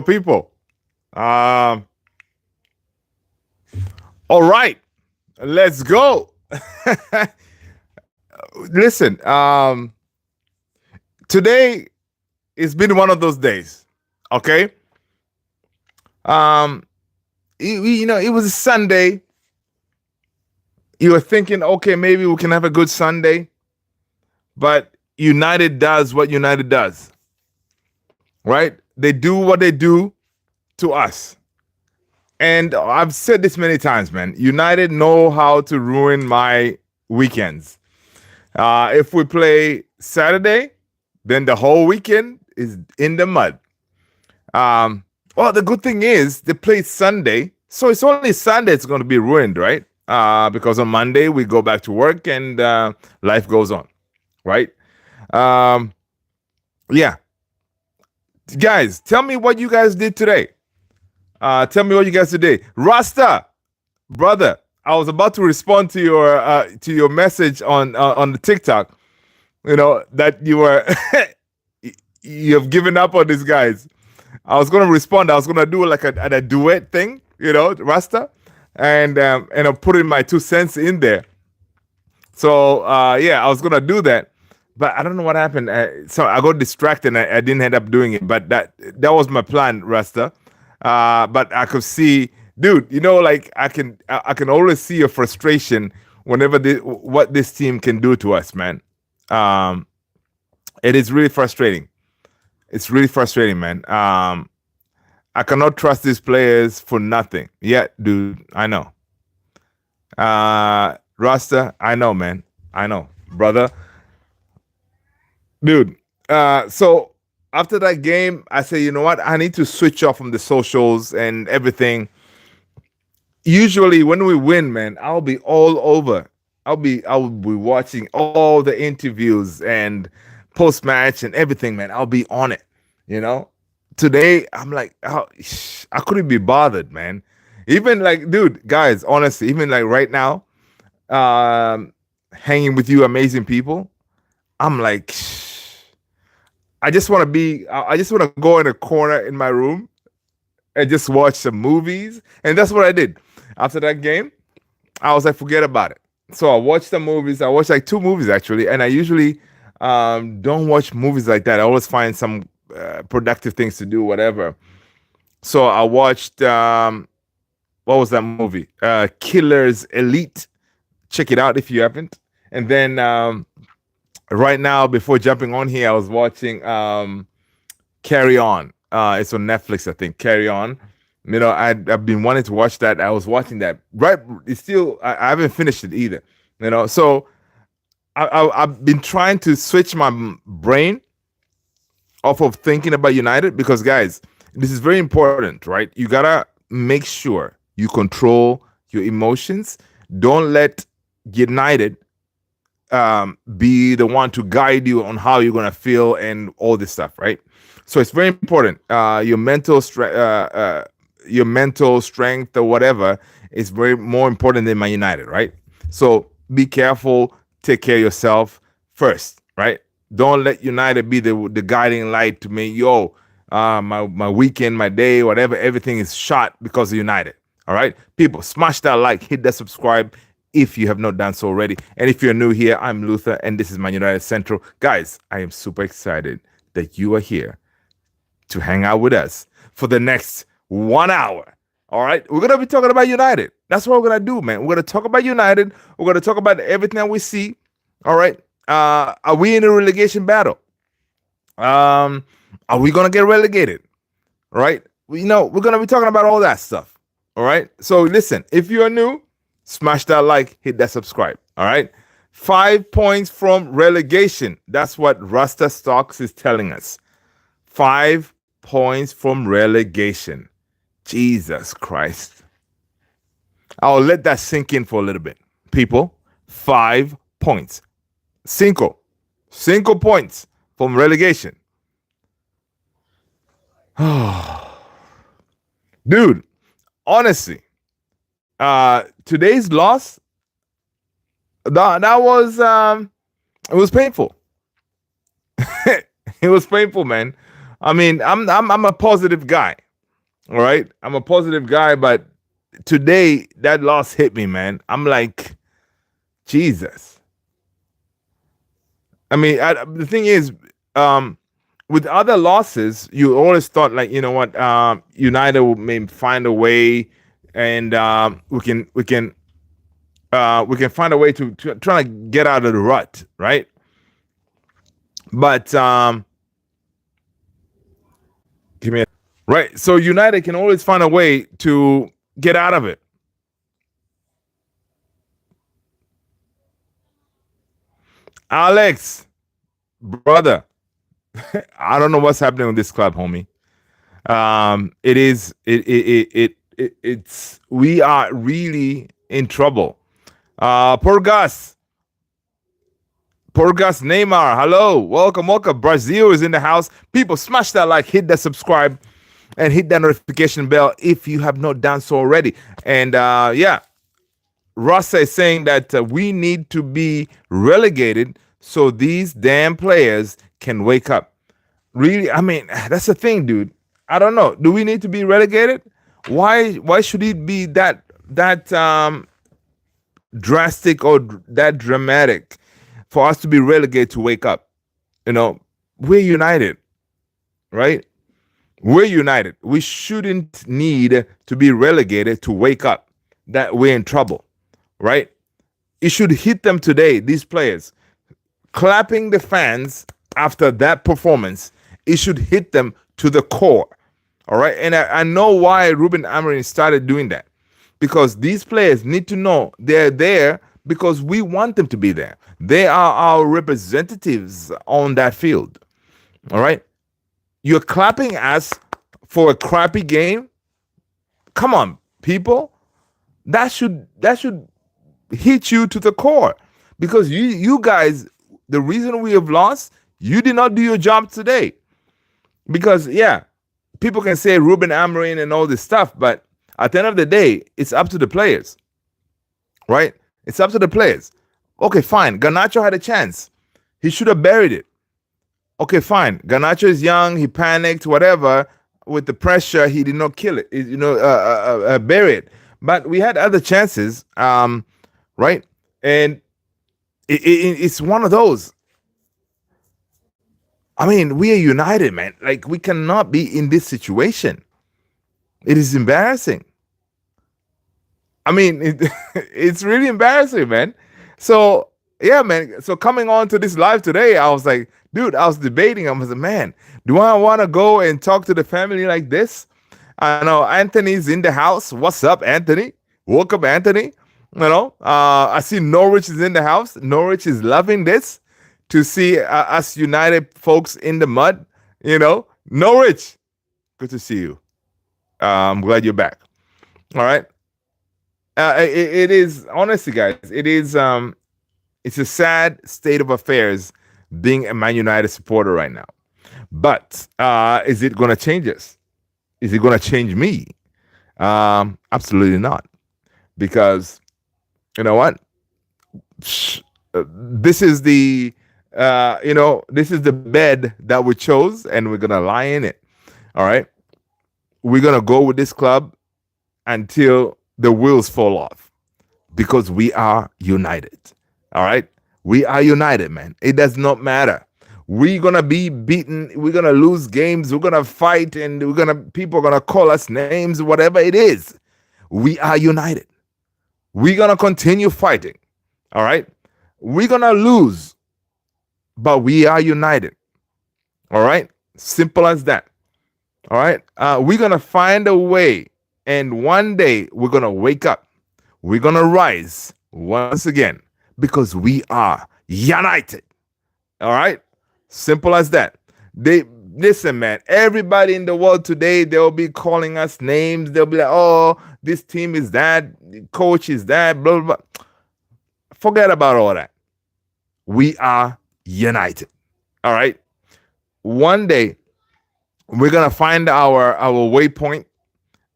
people. Um, all right, let's go. Listen, today it's been one of those days. Okay, um, it was a Sunday. You were thinking, okay, maybe we can have a good Sunday, but United does what United does, right? They do what they do to us. And I've said this many times, man. United know how to ruin my weekends. If we play Saturday, then the whole weekend is in the mud. Well, the good thing is they play Sunday, so it's only Sunday it's going to be ruined, right? Because on Monday we go back to work and life goes on, right? Um, yeah, guys, tell me what you guys did today. Tell me what you guys did today. Rasta, brother, I was about to respond to your message on the TikTok. You know that you were you have given up on these guys. I was gonna respond. I was gonna do like a duet thing, Rasta, and I'm putting my 2 cents in there. So yeah, I was gonna do that, but I don't know what happened. So I got distracted and I didn't end up doing it. But that was my plan, Rasta. But I could see, dude. Like I can always see your frustration whenever what this team can do to us, man. Um, it is really frustrating. It's really frustrating, man. I cannot trust these players for nothing. Yeah, dude, I know. Rasta, I know, man. I know, brother. Dude, so after that game, I say, you know what? I need to switch off from the socials and everything. Usually when we win, man, I'll be all over. I'll be watching all the interviews and post match and everything, man. I'll be on it, you know. Today I'm like, oh, I couldn't be bothered, man. Even like, dude, guys, honestly, even like right now, um, hanging with you, amazing people. I'm like, I just want to be. I just want to go in a corner in my room and just watch some movies, and that's what I did. After that game, I was like, forget about it. So I watched the movies. I watched like two movies actually, and I usually don't watch movies like that. I always find some productive things to do, whatever. So I watched what was that movie? Killers Elite. Check it out if you haven't. And then right now, before jumping on here, I was watching Carry On. It's on Netflix, I think. Carry On. I've been wanting to watch that. I was watching that. Right, it's still I haven't finished it either. So I've been trying to switch my brain off of thinking about United because, guys, this is very important, right? You gotta make sure you control your emotions. Don't let United be the one to guide you on how you're gonna feel and all this stuff, right? So it's very important. Your mental strength or whatever is very more important than Man United, right? So be careful. Take care of yourself first, right? Don't let United be the guiding light to me. My weekend, my day, whatever, everything is shot because of United. All right, people, smash that like, hit that subscribe if you have not done so already. And if you're new here, I'm Luther, and this is Man United Central. Guys, I am super excited that you are here to hang out with us for the next 1 hour. All right, we're gonna be talking about United. That's what we're gonna do, man. We're gonna talk about United. We're gonna talk about everything that we see. All right, are we in a relegation battle? Are we gonna get relegated? Right? We're gonna be talking about all that stuff. All right. So listen, if you are new, smash that like, hit that subscribe. All right. 5 points from relegation. That's what Rasta Stocks is telling us. 5 points from relegation. Jesus Christ. I'll let that sink in for a little bit. People, 5 points. Cinco points from relegation. Dude, honestly, today's loss, that was it was painful. It was painful, man. I mean, I'm a positive guy. All right, I'm a positive guy, but today that loss hit me, man. I'm like, Jesus. I mean, the thing is, um, with other losses, you always thought like, you know what, United will may find a way, and we can find a way to try to get out of the rut, right? But give me a, right. So United can always find a way to get out of it. Alex, brother, I don't know what's happening with this club, homie. It's we are really in trouble. Porgas, Neymar, hello, welcome. Brazil is in the house. People, smash that like, hit that subscribe, and hit that notification bell if you have not done so already. And yeah, Rossa is saying that we need to be relegated so these damn players can wake up. Really, I mean, that's the thing, dude. I don't know. Do we need to be relegated? Why should it be that drastic or that dramatic for us to be relegated to wake up? You know, we're united, right? We're united. We shouldn't need to be relegated to wake up that we're in trouble, right? It should hit them today, these players. Clapping the fans after that performance, it should hit them to the core. All right. And I know why Ruben Amorim started doing that. Because these players need to know they're there because we want them to be there. They are our representatives on that field. All right. You're clapping us for a crappy game. Come on, people. That should hit you to the core. Because you guys, the reason we have lost, you did not do your job today. Because yeah, people can say Ruben Amorim and all this stuff, but at the end of the day, it's up to the players, right? It's up to the players. Okay, fine. Garnacho had a chance. He should have buried it. Okay, fine. Garnacho is young. He panicked, whatever. With the pressure, he did not kill it. Bury it. But we had other chances, right? And it's one of those. I mean, we are united, man. Like, we cannot be in this situation. It is embarrassing. I mean, it's really embarrassing, man. So, yeah, man. So, coming on to this live today, I was like, dude, I was debating. I was like, man, do I want to go and talk to the family like this? I know Anthony's in the house. What's up, Anthony? Welcome, Anthony. I see Norwich is in the house. Norwich is loving this to see us United folks in the mud. Norwich, good to see you. I'm glad you're back. All right. It is, honestly, guys, it's a sad state of affairs being a Man United supporter right now. But is it going to change us? Is it going to change me? Absolutely not. Because you know what? This is the bed that we chose, and we're gonna lie in it. All right. We're gonna go with this club until the wheels fall off, because we are united. All right. We are united, man. It does not matter. We're gonna be beaten. We're gonna lose games. We're gonna fight, and people are gonna call us names, whatever it is. We are united. We're going to continue fighting. All right. We're going to lose, but we are united. All right. Simple as that. All right. We're going to find a way. And one day we're going to wake up. We're going to rise once again, because we are united. All right. Simple as that. Listen, man, everybody in the world today, they'll be calling us names. They'll be like, oh, this team is that, coach is that, blah, blah, blah. Forget about all that. We are united. All right. One day, we're gonna find our waypoint,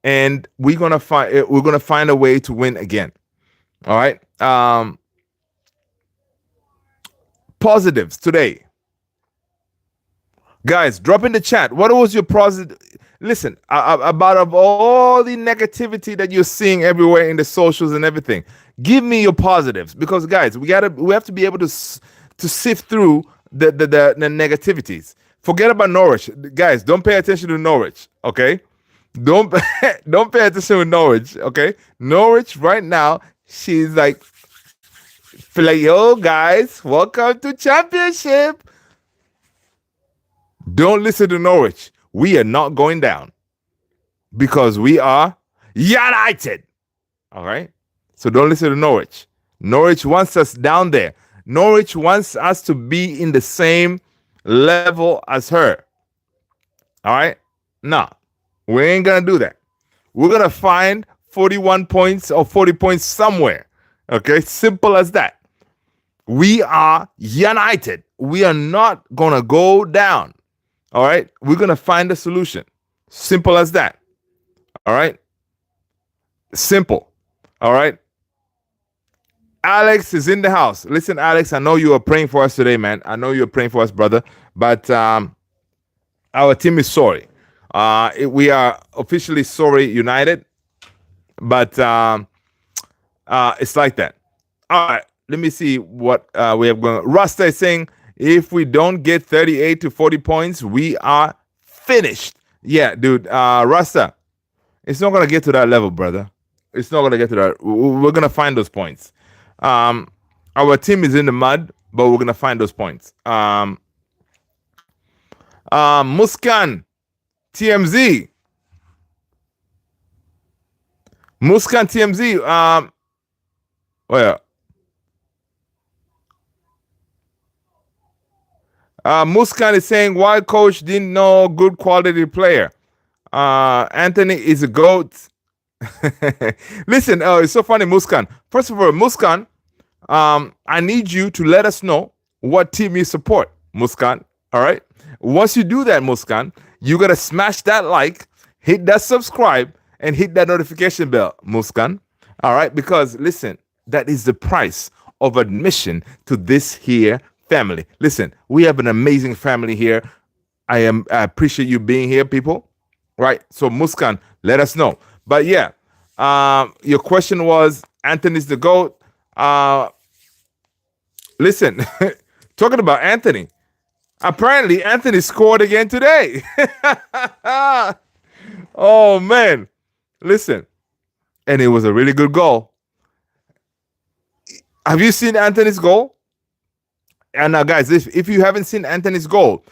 and we're gonna find a way to win again. All right. Positives today. Guys, drop in the chat. What was your positive? Listen, about of all the negativity that you're seeing everywhere in the socials and everything, give me your positives because, guys, we have to be able to sift through the negativities. Forget about Norwich, guys. Don't pay attention to Norwich, okay? Don't don't pay attention to Norwich, okay? Norwich right now, she's like, yo, guys, welcome to Championship. Don't listen to Norwich. We are not going down because we are united. All right. So don't listen to Norwich. Norwich wants us down there. Norwich wants us to be in the same level as her. All right. No, we ain't going to do that. We're going to find 41 points or 40 points somewhere. Okay. Simple as that. We are united. We are not going to go down. All right. We're going to find a solution. Simple as that. All right. Simple. All right. Alex is in the house. Listen, Alex, I know you are praying for us today, man. I know you're praying for us, brother. But our team is sorry. We are officially sorry, United. But it's like that. All right. Let me see what we have going. Rasta is saying, if we don't get 38 to 40 points, we are finished. Yeah, dude. Rasta, it's not going to get to that level, brother. It's not going to get to that. We're going to find those points. Our team is in the mud, but we're going to find those points. Muskan, TMZ. Muskan, TMZ. Well, Muskan is saying, why coach didn't know good quality player? Anthony is a GOAT. Listen, it's so funny, Muskan. First of all, Muskan, I need you to let us know what team you support, Muskan. All right. Once you do that, Muskan, you gotta smash that like, hit that subscribe, and hit that notification bell, Muskan. All right, because listen, that is the price of admission to this here family. Listen, we have an amazing family here. I appreciate you being here, people. Right. So Muskan, let us know. But yeah, your question was Anthony's the GOAT. Listen, talking about Anthony. Apparently, Anthony scored again today. Oh man, listen, and it was a really good goal. Have you seen Anthony's goal? And now, guys, if you haven't seen Anthony's goal,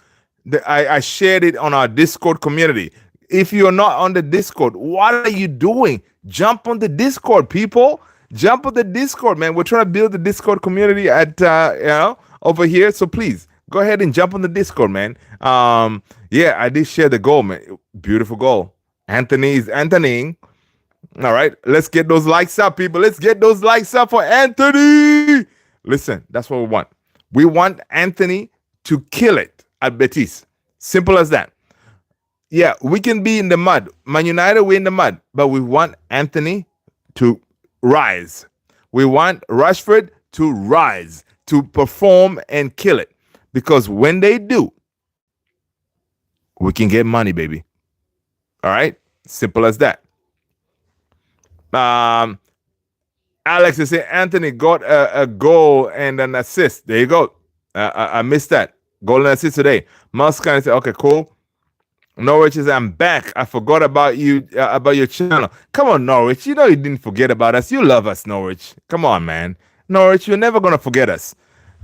I shared it on our Discord community. If you're not on the Discord, what are you doing? Jump on the Discord, people. Jump on the Discord, man. We're trying to build the Discord community at over here. So please go ahead and jump on the Discord, man. Yeah, I did share the goal, man. Beautiful goal. Anthony is Anthony. All right, let's get those likes up, people. Let's get those likes up for Anthony. Listen, that's what we want. We want Anthony to kill it at Betis. Simple as that. Yeah, we can be in the mud. Man United, we're in the mud. But we want Anthony to rise. We want Rashford to rise, to perform and kill it. Because when they do, we can get money, baby. All right? Simple as that. Alex is saying Anthony got a goal and an assist. There you go. I missed that. Goal and assist today. Muskan said, okay, cool. Norwich is, I'm back. I forgot about you, about your channel. Come on, Norwich. You know you didn't forget about us. You love us, Norwich. Come on, man. Norwich, you're never going to forget us.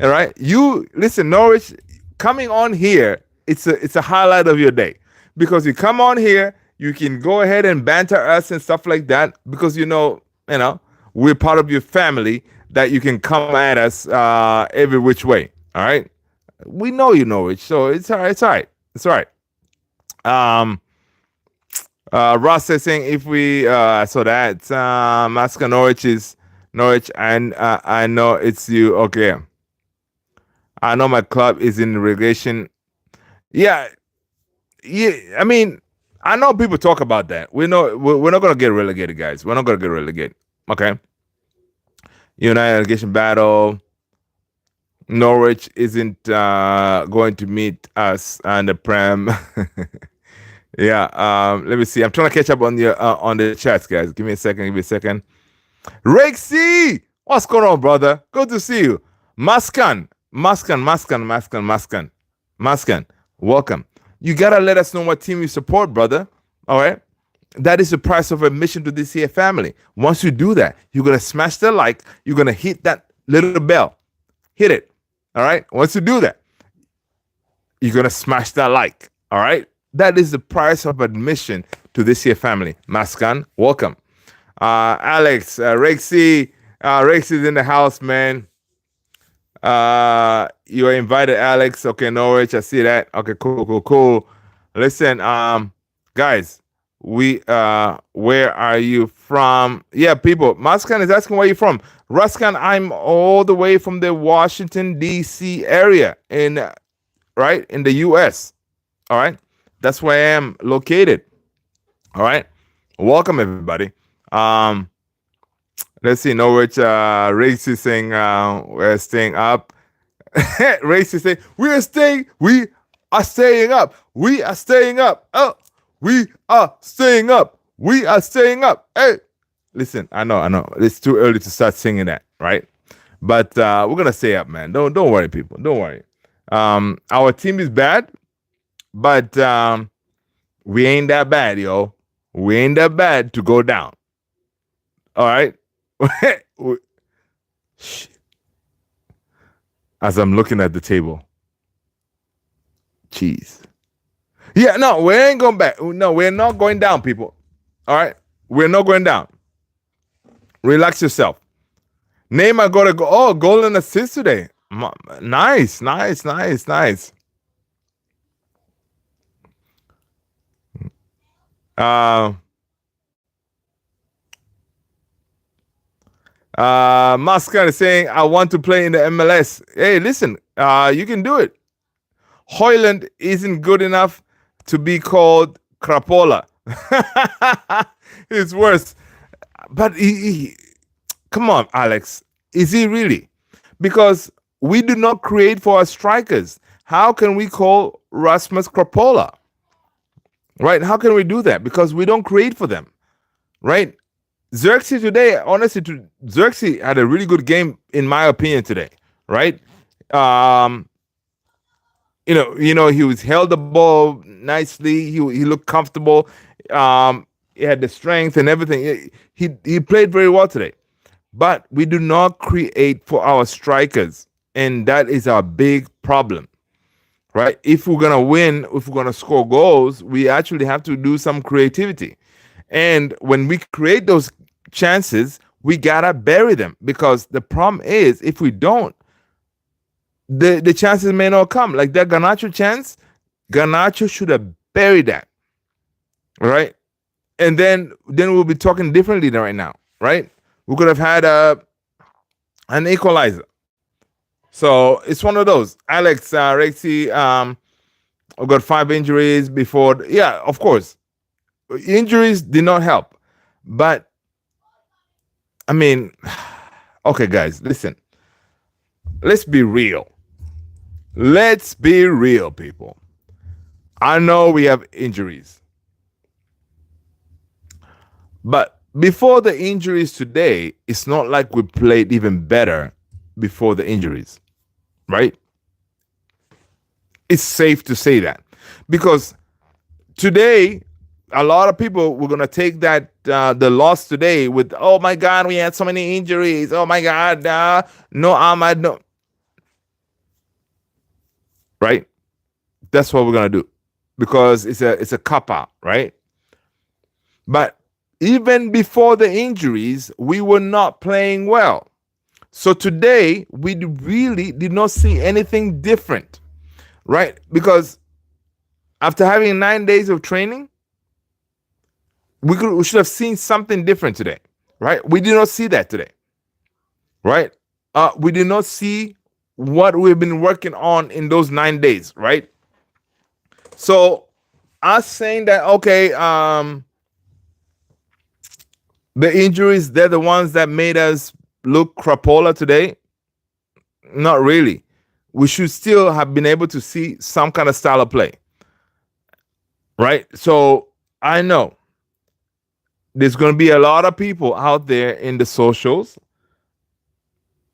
All right? You, listen, Norwich, coming on here, it's a highlight of your day. Because you come on here, you can go ahead and banter us and stuff like that. Because, you know, we're part of your family that you can come at us every which way. All right? We know you, Norwich. So it's all right. It's all right. It's all right. Ross is saying if we so that Masca Norwich and I know it's you. Okay, I know my club is in relegation. Yeah. I mean, I know people talk about that. We're not gonna get relegated, guys. We're not gonna get relegated. Okay. United relegation battle. Norwich isn't going to meet us on the Prem. Yeah. Let me see. I'm trying to catch up on the chats, guys. Give me a second. Give me a second. Rexy, what's going on, brother? Good to see you. Maskan. Welcome. You gotta let us know what team you support, brother. All right. That is the price of admission to this here family. Once you do that, you're gonna smash the like. You're gonna hit that little bell. Hit it. All right. Once you do that, you're gonna smash that like. All right. That is the price of admission to this here family. Maskan, welcome. Alex, Rexy is in the house, man. You are invited, Alex. Okay, Norwich, I see that. Okay, cool. Listen, guys, where are you from? Yeah, people. Maskan is asking where you from. Ruskan, I'm all the way from the Washington D.C. area in the U.S. All right, that's where I am located. All right, welcome everybody. Let's see. Norwich, Race is saying we're staying up. Race is saying we are staying up. We are staying up. Oh, we are staying up. We are staying up. Hey, listen, I know. It's too early to start singing that, right? But we're gonna stay up, man. Don't worry, people. Don't worry. Our team is bad, but we ain't that bad, yo. We ain't that bad to go down. All right. As I'm looking at the table. Jeez. Yeah, no, we ain't going back. No, we're not going down, people. All right? We're not going down. Relax yourself. Neymar got a golden assist today. Nice. Mascot is saying, I want to play in the MLS. Hey, listen, you can do it. Hoyland isn't good enough to be called crapola. It's worse. But come on, Alex. Is he really? Because we do not create for our strikers. How can we call Rasmus crapola? Right? How can we do that? Because we don't create for them. Right? Xerxes today, honestly, Xerxes had a really good game, in my opinion, today. Right? He was held the ball nicely. He looked comfortable. He had the strength and everything. He played very well today. But we do not create for our strikers, and that is our big problem. Right? If we're gonna win, if we're gonna score goals, we actually have to do some creativity. And when we create those chances, we gotta bury them, because the problem is, if we don't, the chances may not come. Like that Garnacho chance, Garnacho should have buried that. Right? And then we'll be talking differently right now. Right? We could have had an equalizer. So it's one of those. Alex, Rexy, got 5 injuries before. Yeah, of course. Injuries did not help. But, I mean, okay, guys, listen. Let's be real. Let's be real, people. I know we have injuries. But before the injuries today, it's not like we played even better before the injuries. Right? It's safe to say that. Because today, a lot of people were going to take that the loss today with, oh my God, we had so many injuries. Oh my God, no Ahmad, no. Right? That's what we're going to do. Because it's a cop-out, right? But even before the injuries, we were not playing well. So today, we really did not see anything different, right? Because after having 9 days of training, we should have seen something different today, right? We did not see that today, right? We did not see what we've been working on in those 9 days, right? So us saying that, okay, the injuries, they're the ones that made us look crapola today. Not really. we should still have been able to see some kind of style of play, right? So I know there's going to be a lot of people out there in the socials.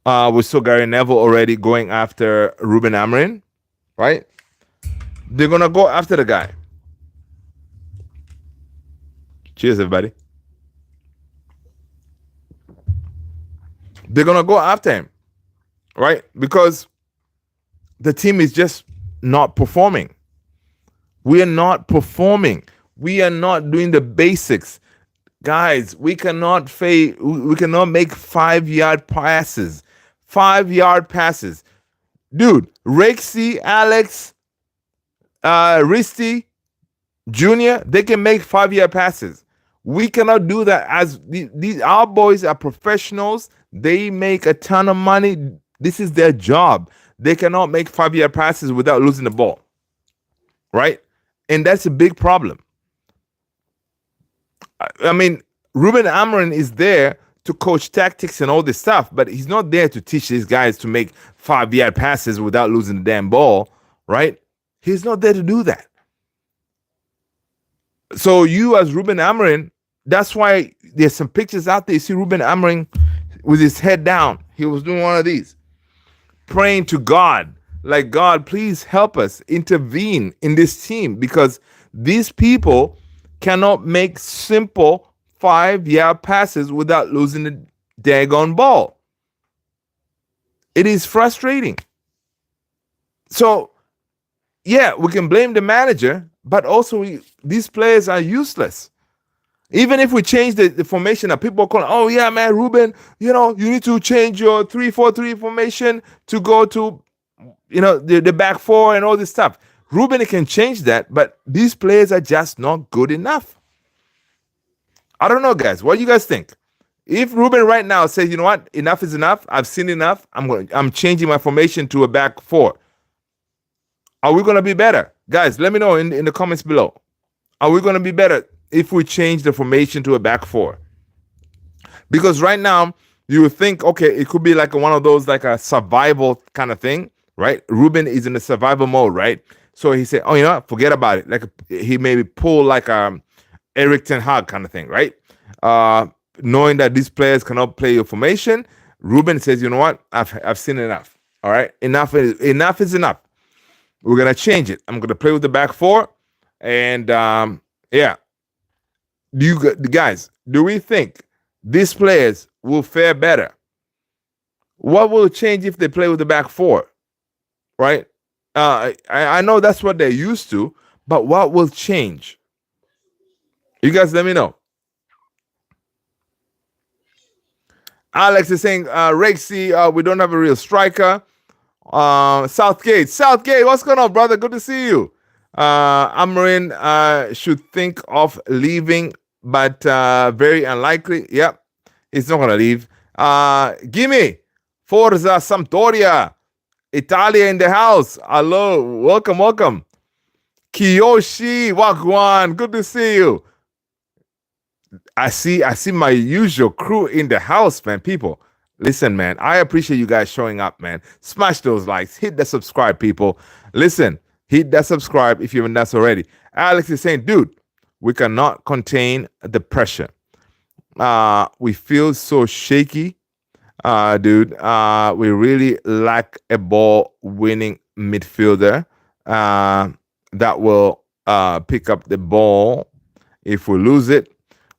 We saw Gary Neville already going after Ruben Amorim, right? They're going to go after the guy. Cheers, everybody. They're going to go after him, right? Because the team is just not performing. We are not performing. We are not doing the basics. Guys, we cannot make 5-yard passes. 5-yard passes. Dude, Rexy, Alex, Risty, Junior, they can make 5-yard passes. We cannot do that. As these our boys are professionals. They make a ton of money. This is their job. They cannot make 5-yard passes without losing the ball. Right? And that's a big problem. I mean, Ruben Amorim is there to coach tactics and all this stuff, but he's not there to teach these guys to make 5-yard passes without losing the damn ball, right? He's not there to do that. So you as Ruben Amorim, that's why there's some pictures out there. You see Ruben Amorim with his head down. He was doing one of these, praying to God, like, God, please help us, intervene in this team, because these people cannot make simple 5-yard passes without losing the daggone ball. It is frustrating. So, yeah, we can blame the manager, but also these players are useless. Even if we change the formation, people are calling, oh, yeah, man, Ruben, you need to change your 3-4-3 formation to go to, the back four and all this stuff. Ruben can change that, but these players are just not good enough. I don't know, guys. What do you guys think? If Ruben right now says, you know what, enough is enough, I've seen enough, I'm changing my formation to a back four, are we going to be better? Guys, let me know in the comments below. Are we going to be better if we change the formation to a back four? Because right now, you would think, okay, it could be like one of those, like a survival kind of thing, right? Ruben is in the survival mode, right? So he said, oh, you know what? Forget about it. Like he maybe pull like Eric Ten Hag kind of thing, right? Knowing that these players cannot play your formation, Ruben says, you know what? I've seen enough. All right, enough is enough. We're gonna change it. I'm gonna play with the back four, and yeah. Guys, do we think these players will fare better? What will change if they play with the back four? Right? I know that's what they're used to, but what will change? You guys let me know. Alex is saying, Rexy, we don't have a real striker. Southgate, what's going on, brother? Good to see you. Amorim should think of leaving, but very unlikely. Yep, he's not going to leave. Gimme, Forza Sampdoria, Italia in the house. Hello, welcome. Kiyoshi, Wagwan, good to see you. I see my usual crew in the house, man. People, listen, man. I appreciate you guys showing up, man. Smash those likes. Hit the subscribe, people. Listen, hit that subscribe if you haven't done so already. Alex is saying, dude, we cannot contain the pressure. We feel so shaky, dude. We really lack a ball-winning midfielder that will pick up the ball if we lose it.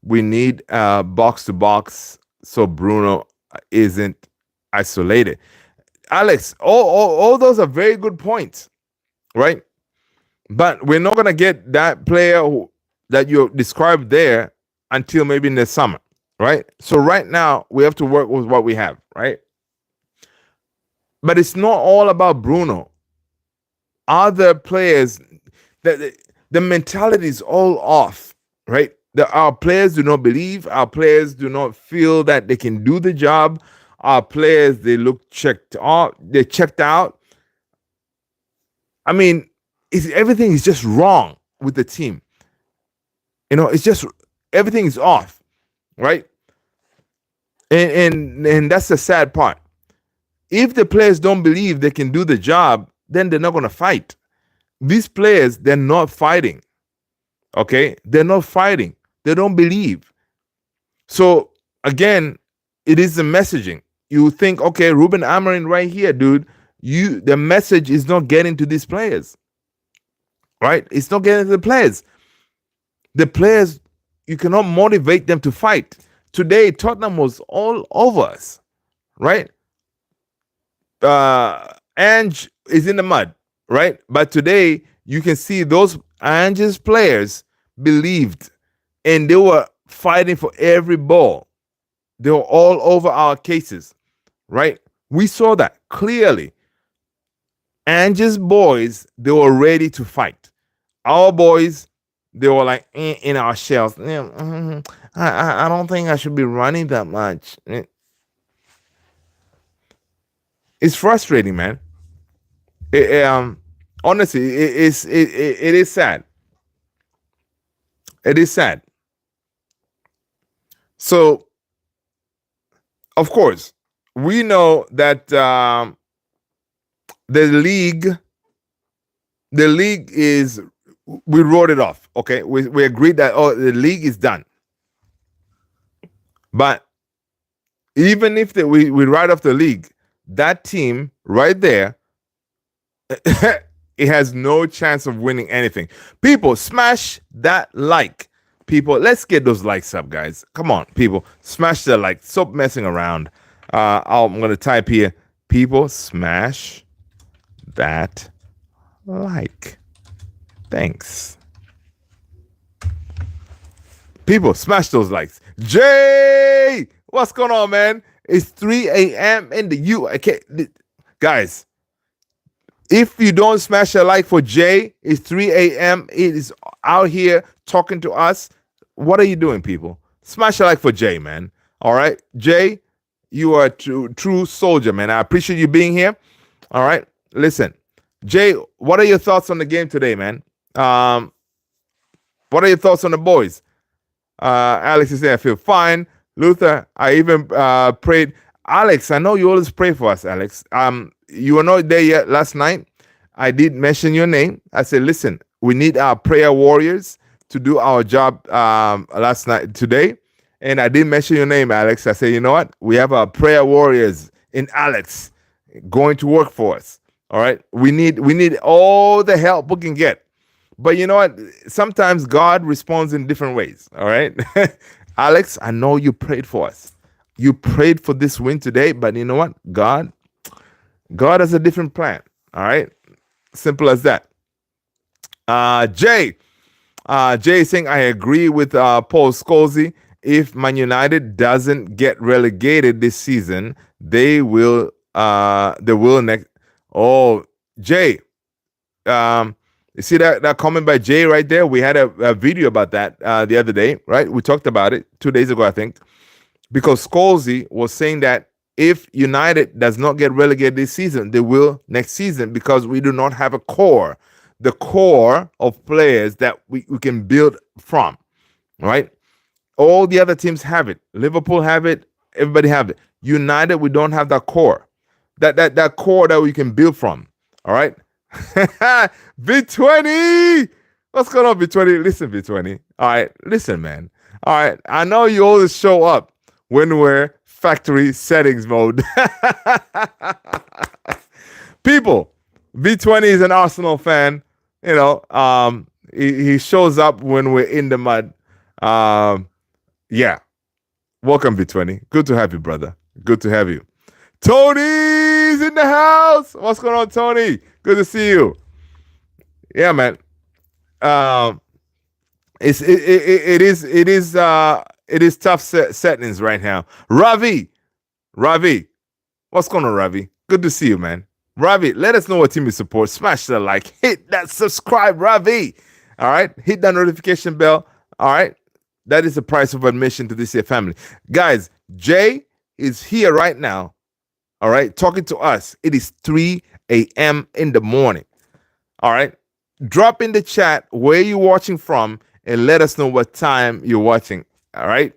We need box to box so Bruno isn't isolated. Alex, all those are very good points, right? But we're not gonna get that player that you described there until maybe in the summer, right? So right now we have to work with what we have, right? But it's not all about Bruno. Other players, the mentality is all off, right? Our players do not believe. Our players do not feel that they can do the job. Our players, they look checked out. They're checked out. I mean, everything is just wrong with the team. It's just everything is off, right? And that's the sad part. If the players don't believe they can do the job, then they're not going to fight. These players, they're not fighting. Okay? They're not fighting. They don't believe. So, again, it is the messaging. You think, okay, Ruben Amorim right here, dude, the message is not getting to these players. Right? It's not getting to the players. The players, you cannot motivate them to fight. Today, Tottenham was all over us. Right? Ange is in the mud, right? But today you can see those Ange's players believed, and they were fighting for every ball. They were all over our cases, right? We saw that clearly. Ange's boys, they were ready to fight. Our boys, they were like in our shells. I don't think I should be running that much. It's frustrating, man. Honestly, it is sad. It is sad. So, of course, we know that the league is, we wrote it off. Okay, we agreed that the league is done. But even if we write off the league, that team right there, it has no chance of winning anything. People, smash that like. People, let's get those likes up, guys. Come on, people, smash the like. Stop messing around. I'm gonna type here. People, smash that like. Thanks. People, smash those likes. Jay, what's going on, man? It's 3 a.m. in the UK. Guys, if you don't smash a like for Jay, it's 3 a.m. It is out here talking to us. What are you doing, people? Smash a like for Jay, man. All right? Jay, you are a true soldier, man. I appreciate you being here. All right? Listen, Jay, what are your thoughts on the game today, man? What are your thoughts on the boys? Alex is saying, I feel fine. Luther, I even prayed. Alex, I know you always pray for us, Alex. You were not there yet last night. I did mention your name. I said, listen, we need our prayer warriors to do our job today. And I did mention your name, Alex. I said, you know what? We have our prayer warriors in Alex going to work for us. All right. We need all the help we can get. But you know what? Sometimes God responds in different ways. All right. Alex, I know you prayed for us. You prayed for this win today, but you know what? God has a different plan. All right. Simple as that. Jay is saying, I agree with Paul Scholesy. If Man United doesn't get relegated this season, they will next. Oh, Jay, you see that comment by Jay right there? We had a video about that the other day, right? We talked about it 2 days ago, I think, because Scholesy was saying that if United does not get relegated this season, they will next season, because we do not have the core of players that we can build from, right? All the other teams have it. Liverpool have it. Everybody have it. United, we don't have that core. That core that we can build from. All right. V20. What's going on, V20? Listen, V20. All right. Listen, man. All right. I know you always show up when we're factory settings mode. People, V20 is an Arsenal fan. You know, he shows up when we're in the mud. Yeah. Welcome, V20. Good to have you, brother. Good to have you. Tony's in the house. What's going on, Tony? Good to see you. Yeah, man. It is tough settings right now. Ravi, what's going on, Ravi? Good to see you, man. Ravi, let us know what team you support. Smash that like, hit that subscribe, Ravi. All right, hit that notification bell. All right, that is the price of admission to this here family, guys. Jay is here right now. All right, talking to us. It is 3 a.m. in the morning. All right, drop in the chat where you're watching from and let us know what time you're watching. All right,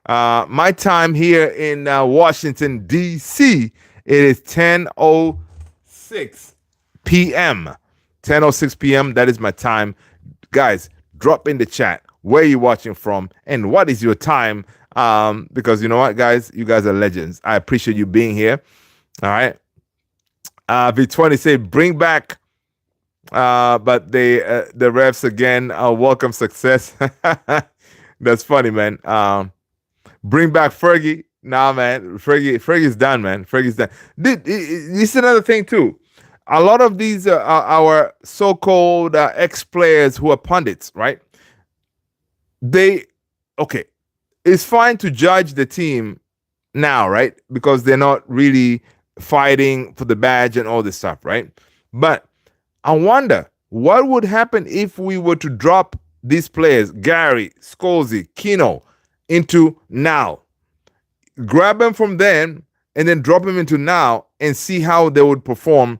my time here in Washington, D.C. It is 10:06 p.m. 10:06 p.m. That is my time. Guys, drop in the chat where you watching from and what is your time. Because you know what, guys, you guys are legends. I appreciate you being here. All right. V20 say bring back, but the refs again. Welcome success. That's funny, man. Bring back Fergie. Nah, man. Fergie's done, man. Fergie's done. This is another thing too. A lot of these our so-called ex-players who are pundits, right? It's fine to judge the team now, right? Because they're not really fighting for the badge and all this stuff, right? But I wonder what would happen if we were to drop these players, Gary, Scolzi, Kino, into now. Grab them from then and then drop them into now and see how they would perform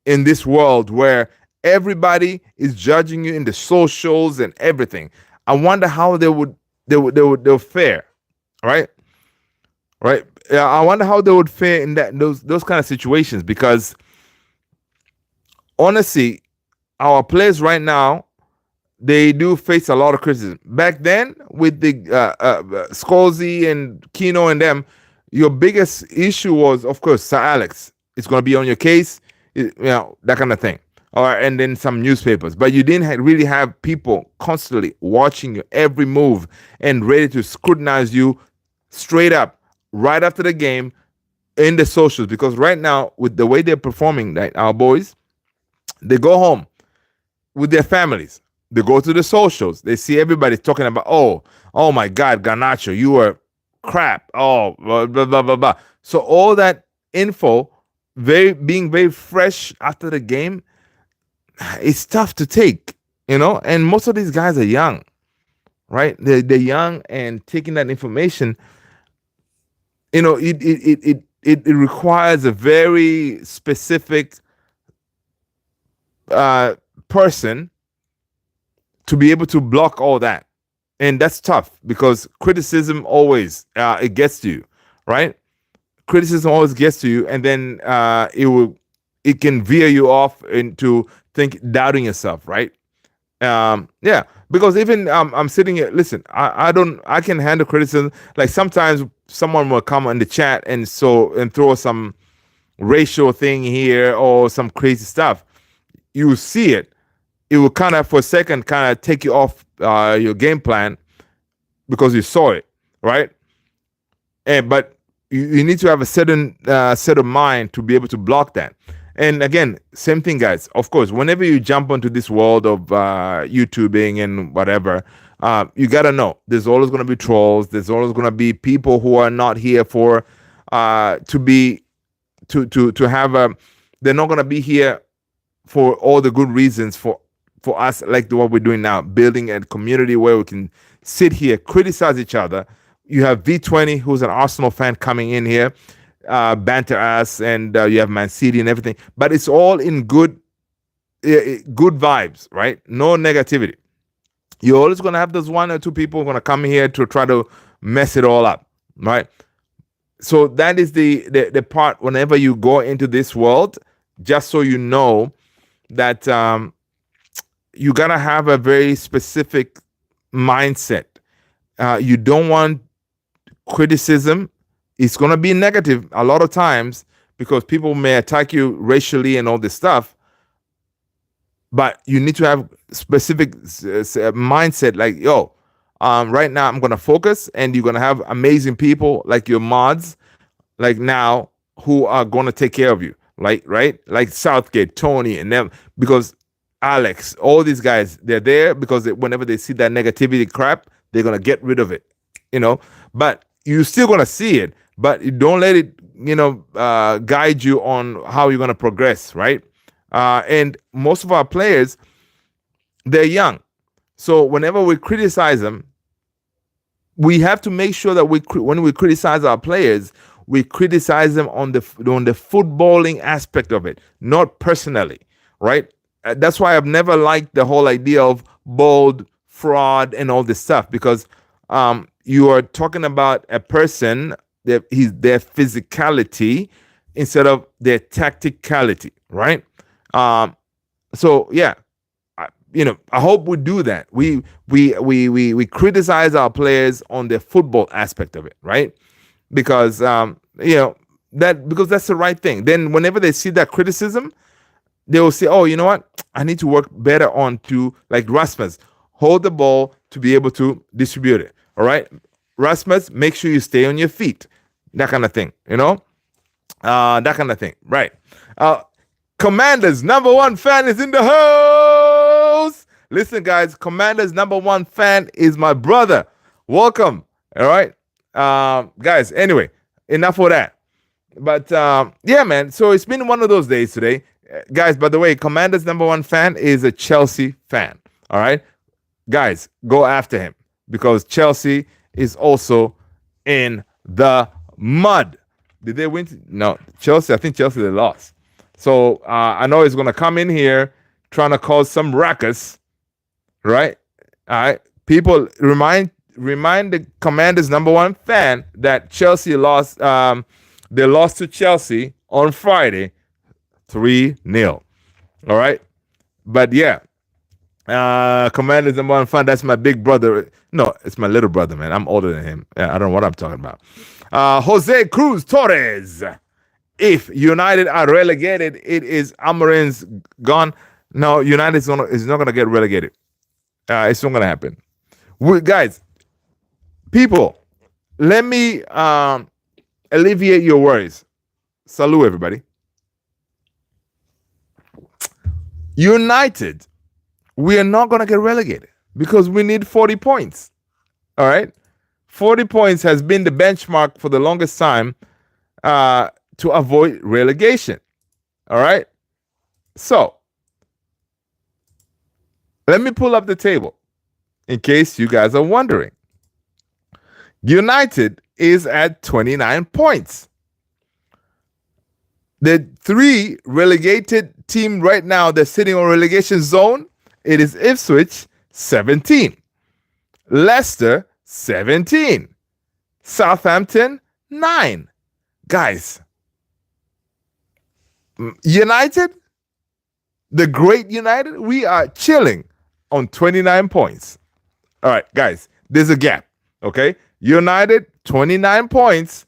in this world where everybody is judging you in the socials and everything. I wonder how they'll fare, right? Right. I wonder how they would fare in those kind of situations, because honestly, our players right now, they do face a lot of criticism. Back then, with the Scolzi and Kino and them, your biggest issue was, of course, Sir Alex. It's going to be on your case, that kind of thing. And then some newspapers. But you didn't really have people constantly watching your every move and ready to scrutinize you straight up right after the game in the socials. Because right now, with the way they're performing, like our boys, they go home with their families. They go to the socials. They see everybody talking about, oh my God, Garnacho, you were crap. Oh, blah, blah, blah, blah, blah. So all that info, being very fresh after the game, it's tough to take, and most of these guys are young, right? They're young, and taking that information, it requires a very specific person to be able to block all that. And that's tough, because criticism always it gets to you, right? Criticism always gets to you, and then it can veer you off into doubting yourself, right? Because even I'm sitting here, listen, I can handle criticism. Like sometimes someone will come in the chat and throw some racial thing here or some crazy stuff. You see it. It will kind of, for a second, kind of take you off your game plan because you saw it, right? But you need to have a certain set of mind to be able to block that. And again, same thing, guys. Of course, whenever you jump onto this world of YouTubing and whatever, you gotta know there's always going to be trolls. There's always going to be people who are not here for to have a. They're not going to be here for all the good reasons for us, like what we're doing now, building a community where we can sit here, criticize each other. You have V20, who's an Arsenal fan, coming in here, banter us, and you have Man City and everything. But it's all in good vibes, right? No negativity. You're always going to have those one or two people going to come here to try to mess it all up, right? So that is the part whenever you go into this world, just so you know that you got to have a very specific mindset. You don't want criticism. It's going to be negative a lot of times because people may attack you racially and all this stuff. But you need to have specific mindset, like, right now I'm going to focus, and you're going to have amazing people like your mods, like now, who are going to take care of you, right? Like Southgate, Tony, and them, because Alex, all these guys, they're there because whenever they see that negativity crap, they're going to get rid of it, but you're still going to see it, but you don't let it, guide you on how you're going to progress, right? And most of our players, they're young. So whenever we criticize them, we have to make sure that when we criticize our players, we criticize them on the footballing aspect of it, not personally, right? That's why I've never liked the whole idea of bold, fraud, and all this stuff, because you are talking about a person, their physicality, instead of their tacticality, right? So yeah, I hope we do that. We criticize our players on the football aspect of it, right? Because because that's the right thing. Then whenever they see that criticism, they will say, "Oh, you know what? I need to work better on to like Rasmus, hold the ball to be able to distribute it." All right, Rasmus, make sure you stay on your feet. That kind of thing, that kind of thing, right? Commanders number one fan is in the house. Listen, guys, Commanders number one fan is my brother. Welcome. All right, guys. Anyway, enough of that. But yeah, man. So it's been one of those days today, guys. By the way, Commanders number one fan is a Chelsea fan. All right, guys, go after him because Chelsea is also in the mud. Did they win? No, Chelsea. I think Chelsea they lost. So I know he's gonna come in here trying to cause some ruckus, right? All right, people remind the Commanders number one fan that Chelsea lost. They lost to Chelsea on Friday, 3-0. All right, but yeah, Commanders number one fan. That's my big brother. No, it's my little brother, man. I'm older than him. I don't know what I'm talking about. Jose Cruz Torres. If United are relegated, it is Amorim's gone. No, United is not gonna get relegated. It's not gonna happen. Guys, people, let me alleviate your worries. Salute, everybody. United, we are not gonna get relegated because we need 40 points. All right, 40 points has been the benchmark for the longest time. To avoid relegation. All right. So let me pull up the table in case you guys are wondering. United is at 29 points. The 3 relegated team right now that's sitting on relegation zone, it is Ipswich 17, Leicester 17, Southampton 9. Guys, United, the great United, we are chilling on 29 points. All right, guys, there's a gap, okay? United, 29 points.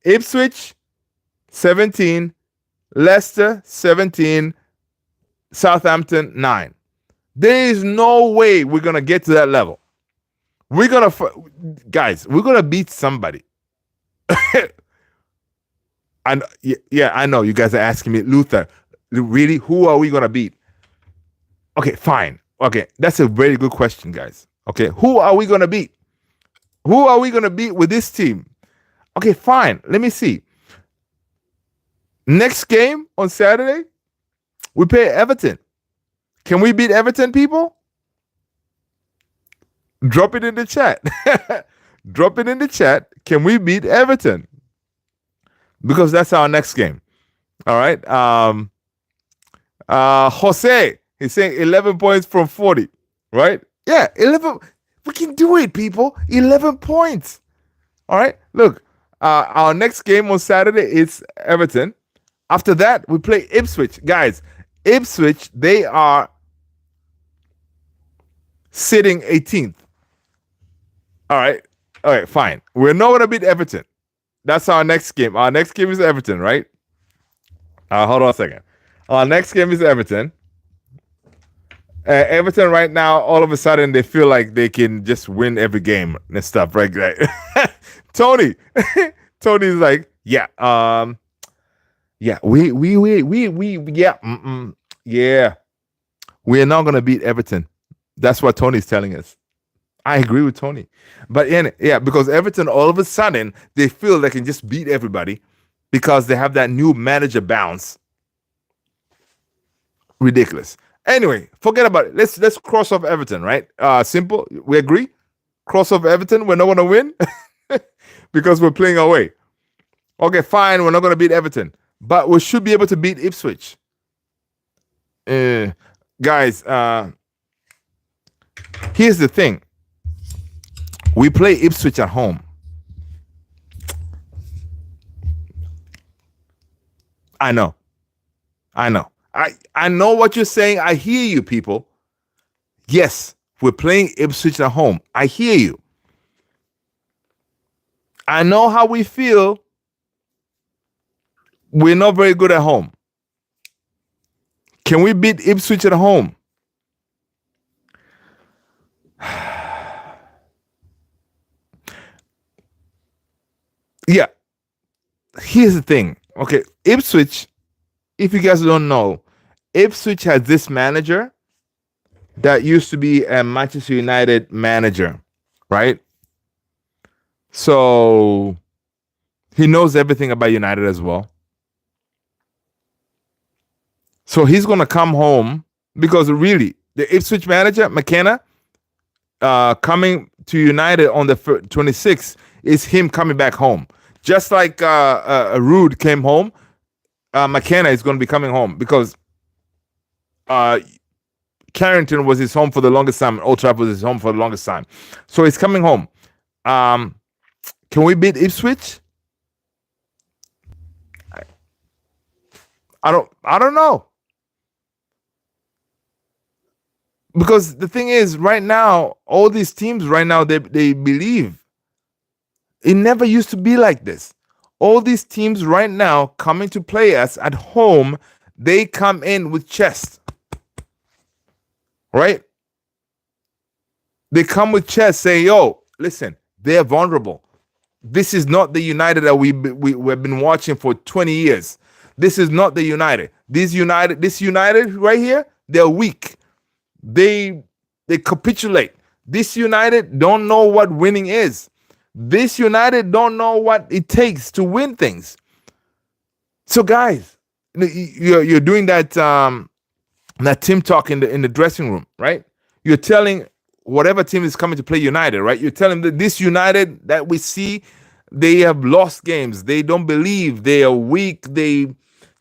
Ipswich, 17. Leicester, 17. Southampton, 9. There is no way we're going to get to that level. We're going to beat somebody. And yeah, I know you guys are asking me, Luther, really, who are we gonna beat? Okay, fine. Okay, that's a very good question, guys. Okay, who are we gonna beat? Who are we gonna beat with this team? Okay, fine. Let me see. Next game on Saturday, we play Everton. Can we beat Everton, people? Drop it in the chat. Drop it in the chat. Can we beat Everton? Because that's our next game. All right. Jose, he's saying 11 points from 40. Right? Yeah, 11. We can do it, people. 11 points. All right. Look, our next game on Saturday is Everton. After that, we play Ipswich. Guys, Ipswich, they are sitting 18th. All right. All right, fine. We're not going to beat Everton. That's our next game. Our next game is Everton, right? Hold on a second. Our next game is Everton. Everton right now, all of a sudden, they feel like they can just win every game and stuff, right? Tony's like, yeah, yeah, yeah, we're not gonna beat Everton. That's what Tony's telling us. I agree with Tony. But because Everton, all of a sudden, they feel they can just beat everybody because they have that new manager bounce. Ridiculous. Anyway, forget about it. Let's cross off Everton, right? Simple. We agree? Cross off Everton. We're not going to win because we're playing away. Okay, fine. We're not going to beat Everton. But we should be able to beat Ipswich. Guys, here's the thing. We play Ipswich at home. I know. I know what you're saying. I hear you, people. Yes, we're playing Ipswich at home. I hear you. I know how we feel. We're not very good at home. Can we beat Ipswich at home? Yeah. Here's the thing. Okay, Ipswich, if you guys don't know, Ipswich has this manager that used to be a Manchester United manager, right? So he knows everything about United as well. So he's going to come home because really, the Ipswich manager, McKenna, coming to United on the 26th is him coming back home. Just like Rude came home, McKenna is going to be coming home because Carrington was his home for the longest time. Old Trafford was his home for the longest time. So he's coming home. Can we beat Ipswich? I don't know. Because the thing is, right now, all these teams right now, they believe. It never used to be like this. All these teams right now coming to play us at home, they come in with chest. Right? They come with chest saying, yo, listen, they're vulnerable. This is not the United that we've been watching for 20 years. This is not the United. This United right here, they're weak. They capitulate. This United don't know what winning is. This United don't know what it takes to win things. So guys, you're doing that that team talk in the dressing room, right? You're telling whatever team is coming to play United, right? You're telling that this United that we see, they have lost games. They don't believe. They are weak. They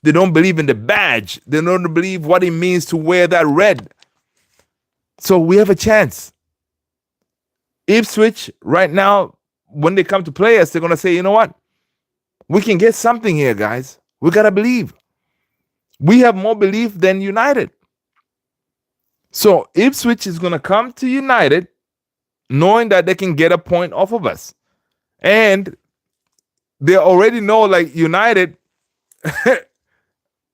don't believe in the badge. They don't believe what it means to wear that red. So we have a chance. Ipswich right now, when they come to play us, they're going to say, you know what? We can get something here, guys. We got to believe. We have more belief than United. So Ipswich is going to come to United knowing that they can get a point off of us. And they already know, like, United,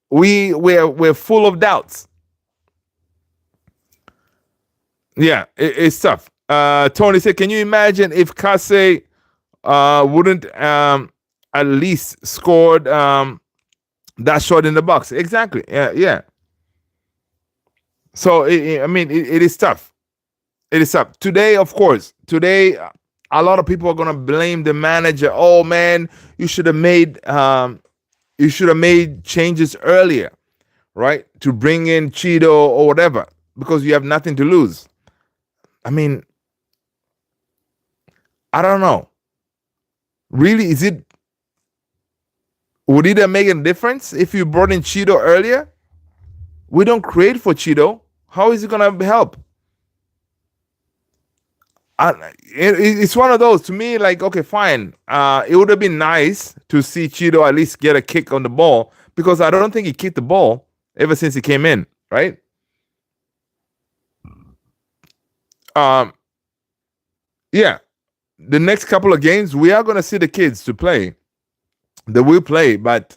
we're full of doubts. Yeah, it's tough. Tony said, can you imagine if Kase wouldn't at least scored that shot in the box? Exactly. Yeah. So it is tough. It is tough. Today, of course, a lot of people are gonna blame the manager. Oh man, you should have made changes earlier, right? To bring in Cheeto or whatever, because you have nothing to lose. I mean, I don't know. Really, would it make a difference if you brought in Cheeto earlier? We don't create for Cheeto. How is it gonna help? It's one of those, to me, like, okay, fine. It would have been nice to see Cheeto at least get a kick on the ball, because I don't think he kicked the ball ever since he came in, right? Yeah, the next couple of games we are going to see the kids to play. They will play, but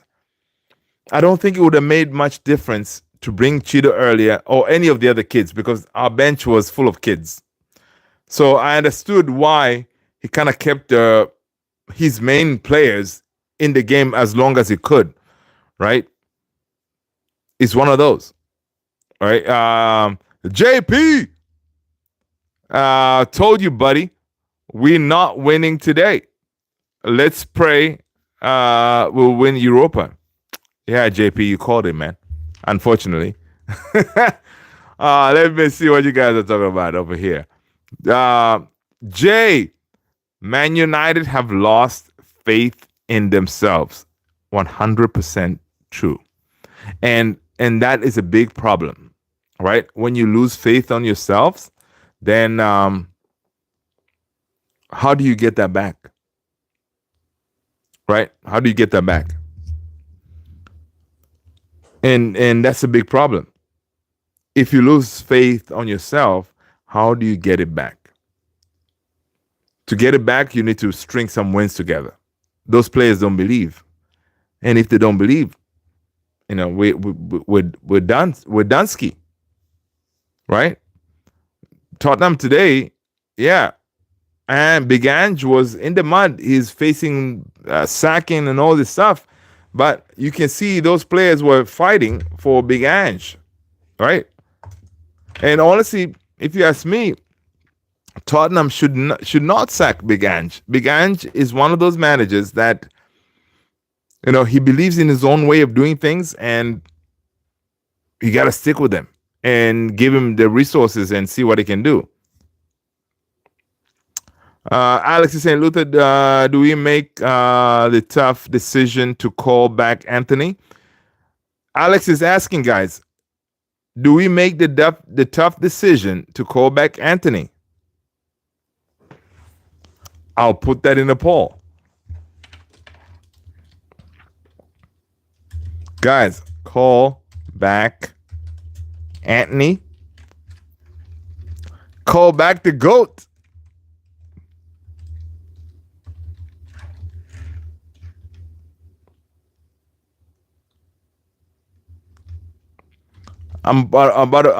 I don't think it would have made much difference to bring Cheeto earlier or any of the other kids, because our bench was full of kids. So I understood why he kind of kept his main players in the game as long as he could, right? It's one of those, right? JP, told you, buddy, we're not winning today. Let's pray we'll win Europa. Yeah, JP, you called it, man. Unfortunately. Let me see what you guys are talking about over here. Jay, Man United have lost faith in themselves. 100% true. And that is a big problem, right? When you lose faith on yourselves, then how do you get that back? Right? How do you get that back? And that's a big problem. If you lose faith on yourself, how do you get it back? To get it back, you need to string some wins together. Those players don't believe, and if they don't believe, we're done. We're Dunsky, right? Tottenham today, yeah. And Big Ange was in the mud. He's facing sacking and all this stuff. But you can see those players were fighting for Big Ange, right? And honestly, if you ask me, Tottenham should not sack Big Ange. Big Ange is one of those managers that, he believes in his own way of doing things, and you got to stick with him and give him the resources and see what he can do. Alex is saying, Luther, do we make the tough decision to call back Anthony? Alex is asking, guys, do we make the tough decision to call back Anthony? I'll put that in a poll. Guys, call back Anthony. Call back the GOAT. I'm about to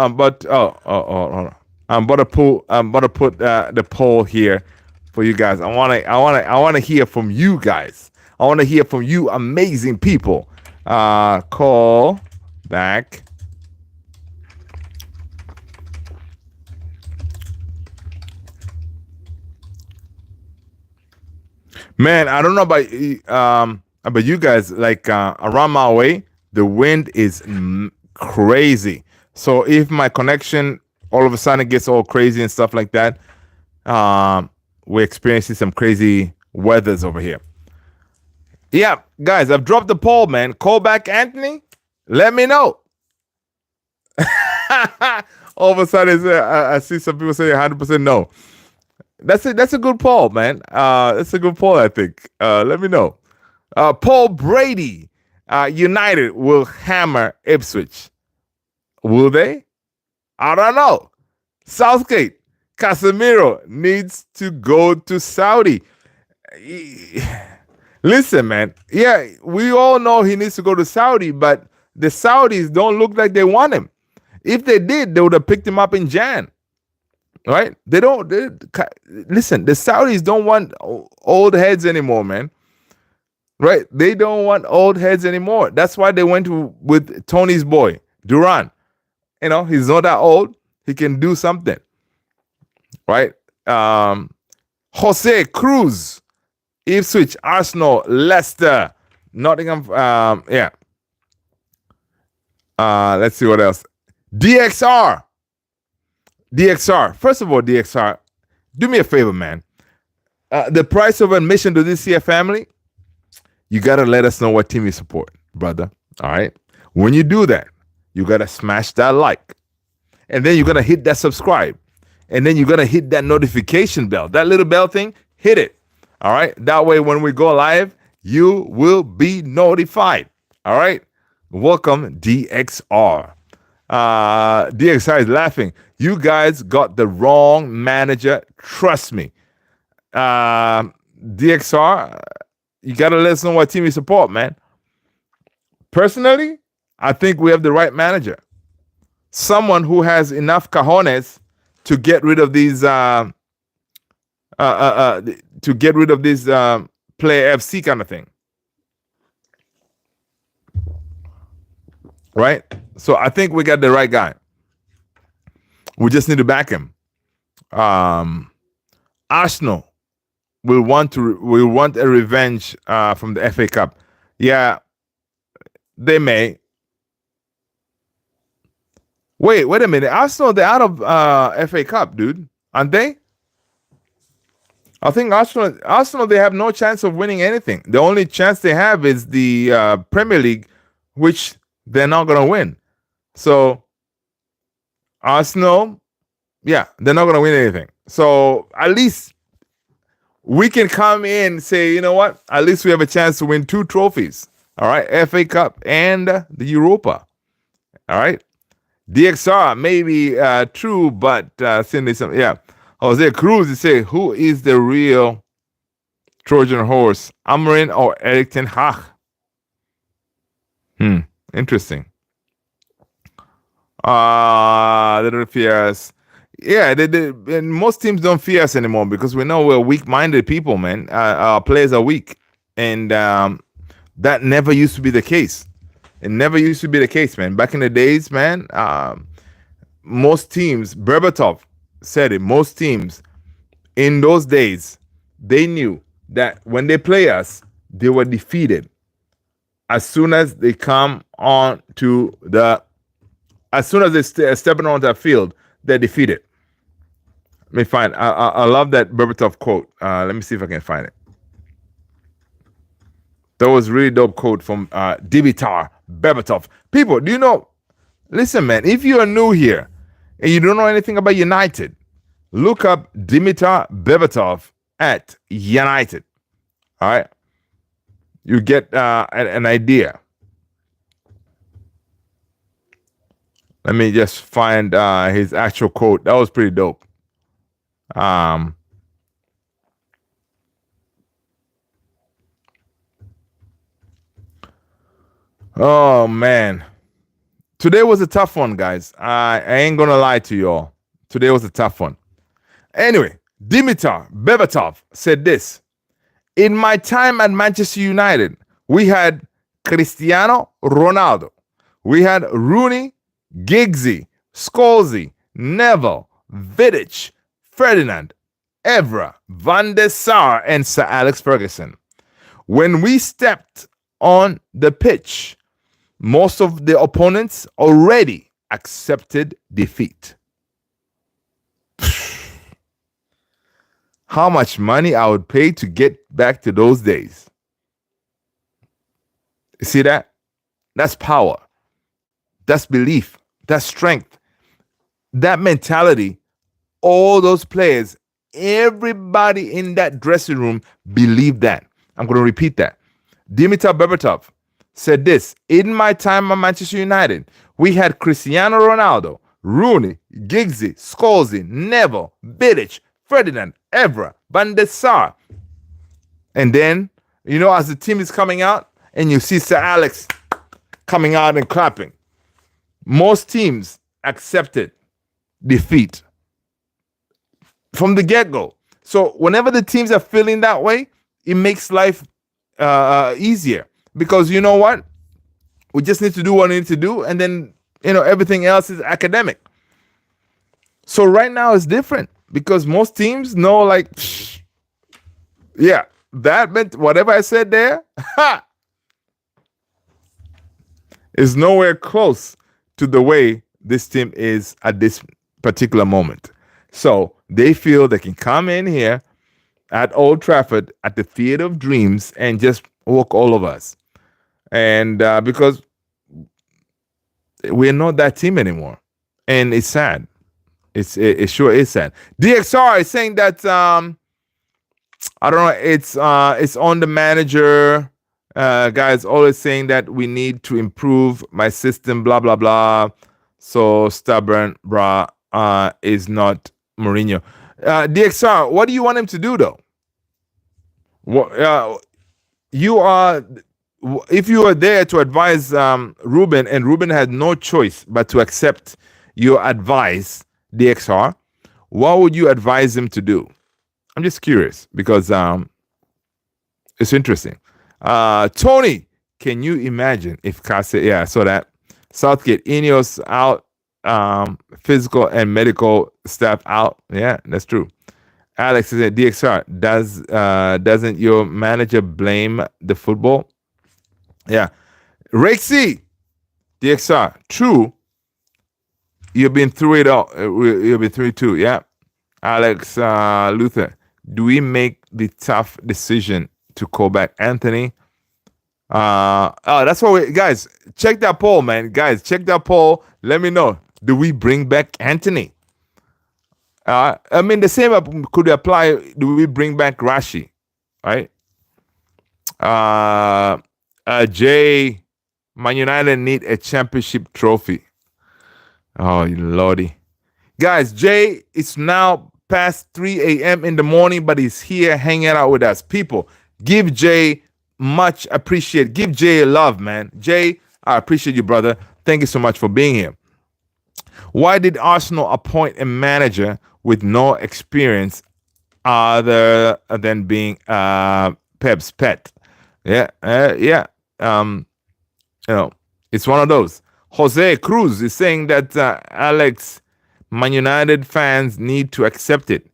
put the poll here for you guys. I want to hear from you guys. I want to hear from you amazing people. Call back man. I don't know about you guys. Like around my way, the wind is crazy. So if my connection all of a sudden gets all crazy and stuff like that, we're experiencing some crazy weathers over here. Yeah, guys, I've dropped the poll, man. Call back Anthony. Let me know. All of a sudden, I see some people say 100% no. That's a good poll, man. That's a good poll, I think. Let me know. Paul Brady, United will hammer Ipswich. Will they? I don't know. Southgate, Casemiro needs to go to Saudi. Listen, man. Yeah, we all know he needs to go to Saudi, but the Saudis don't look like they want him. If they did, they would have picked him up in Jan. Right? Listen, the Saudis don't want old heads anymore, man. Right? They don't want old heads anymore. That's why they went with Tony's boy, Duran. He's not that old. He can do something. Right? Jose Cruz, Ipswich, Arsenal, Leicester, Nottingham. Yeah. Let's see what else. DXR. First of all, DXR, do me a favor, man. The price of admission to this here family, you got to let us know what team you support, brother. All right? When you do that, you got to smash that like. And then you're going to hit that subscribe. And then you're going to hit that notification bell. That little bell thing, hit it. All right? That way, when we go live, you will be notified. All right? Welcome, DXR. DXR is laughing. You guys got the wrong manager. Trust me. DXR, you got to let us know what team you support, man. Personally, I think we have the right manager. Someone who has enough cojones to get rid of these Player FC kind of thing. Right? So I think we got the right guy. We just need to back him. Arsenal will want a revenge from the FA Cup. Yeah, they may. Wait a minute. Arsenal, they're out of FA Cup, dude. Aren't they? I think Arsenal, they have no chance of winning anything. The only chance they have is the Premier League, which they're not going to win. So, Arsenal, yeah, they're not going to win anything. So, at least we can come in and say, you know what? At least we have a chance to win 2 trophies. All right, FA Cup and the Europa. All right, DXR may be true, but Cindy, yeah. Jose Cruz is saying, who is the real Trojan horse, Amarin or Eric Ten Hag? Interesting. They don't fear us. Yeah, and most teams don't fear us anymore because we know we're weak-minded people, man. Our players are weak, and that never used to be the case. It never used to be the case, man. Back in the days, man, most teams, Berbatov said it, most teams in those days, they knew that when they play us, they were defeated. As soon as they come on to as soon as they stepping onto that field, they're defeated. Let me find. I love that Berbatov quote. Let me see if I can find it. That was really dope quote from Dimitar Berbatov. People, do you know? Listen, man. If you are new here and you don't know anything about United, look up Dimitar Berbatov at United. All right, you get an idea. Let me just find his actual quote. That was pretty dope. Oh man, today was a tough one, guys. I ain't gonna lie to you all. Today was a tough one. Anyway, Dimitar Berbatov said this: in my time at Manchester United, we had Cristiano Ronaldo, we had Rooney, Giggsy, Scholesy, Neville, Vidic, Ferdinand, Evra, Van der Sar, and Sir Alex Ferguson. When we stepped on the pitch, most of the opponents already accepted defeat. How much money I would pay to get back to those days. You see that? That's power. That's belief. That's strength. That mentality, all those players, everybody in that dressing room believed that. I'm going to repeat that. Dimitar Berbatov said this: in my time at Manchester United, we had Cristiano Ronaldo, Rooney, Giggsy, Scholesy, Neville, Vidic, Ferdinand, Evra, Van der Sar. And then, you know, as the team is coming out and you see Sir Alex coming out and clapping, most teams accepted defeat from the get-go. So whenever the teams are feeling that way, it makes life easier, because you know what? We just need to do what we need to do, and then, you know, everything else is academic. So right now it's different because most teams know, like, yeah, that meant whatever I said there is nowhere close to the way this team is at this particular moment. So they feel they can come in here at Old Trafford, at the Theatre of Dreams, and just walk all of us. And because we're not that team anymore. And it's sad. It sure is sad. DXR is saying that I don't know, it's on the manager. Guys always saying that we need to improve my system, blah blah blah. So stubborn, brah, is not Mourinho. DXR, what do you want him to do though? You are, if you are there to advise Ruben, and Ruben had no choice but to accept your advice, DXR, what would you advise him to do? I'm just curious because it's interesting. Tony, can you imagine if Kase, yeah, I saw that. Southgate, Ineos out, physical and medical staff out. Yeah, that's true. Alex is at DXR. Doesn't your manager blame the football? Yeah. Rexy, DXR. True. You've been through it all. You've been through it too. Yeah. Alex Luther. Do we make the tough decision to call back Anthony? That's what we, guys, check that poll, man. Guys, check that poll. Let me know. Do we bring back Anthony? I mean, the same could apply. Do we bring back Rashi? Right? Jay, Man United need a championship trophy. Oh, lordy. Guys, Jay, it's now past 3 a.m. in the morning, but he's here hanging out with us. People, give Jay much appreciate. Give Jay love, man. Jay, I appreciate you, brother. Thank you so much for being here. Why did Arsenal appoint a manager with no experience other than being Pep's pet? Yeah, yeah. It's one of those. Jose Cruz is saying that Alex, Man United fans need to accept it.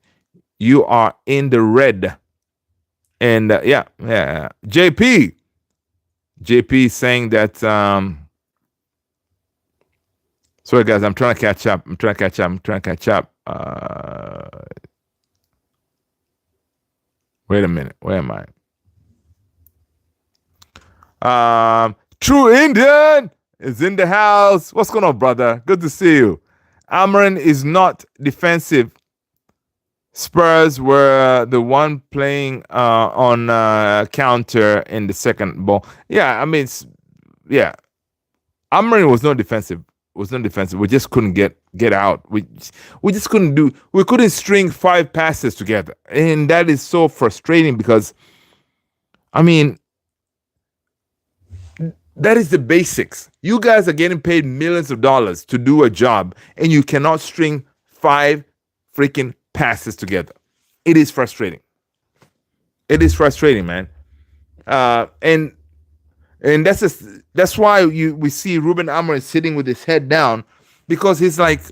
You are in the red. And yeah. JP is saying that. Sorry, guys, I'm trying to catch up. Wait a minute. Where am I? True Indian is in the house. What's going on, brother? Good to see you. Amarin is not defensive. Spurs were the one playing on counter in the second ball. Yeah, I mean, Amarin was not defensive. We just couldn't get out. We just we couldn't string 5 passes together. And that is so frustrating because, I mean, that is the basics. You guys are getting paid millions of dollars to do a job, and you cannot string 5 freaking passes together. It is frustrating. Man. And that's why we see Ruben Amorim sitting with his head down, because he's like,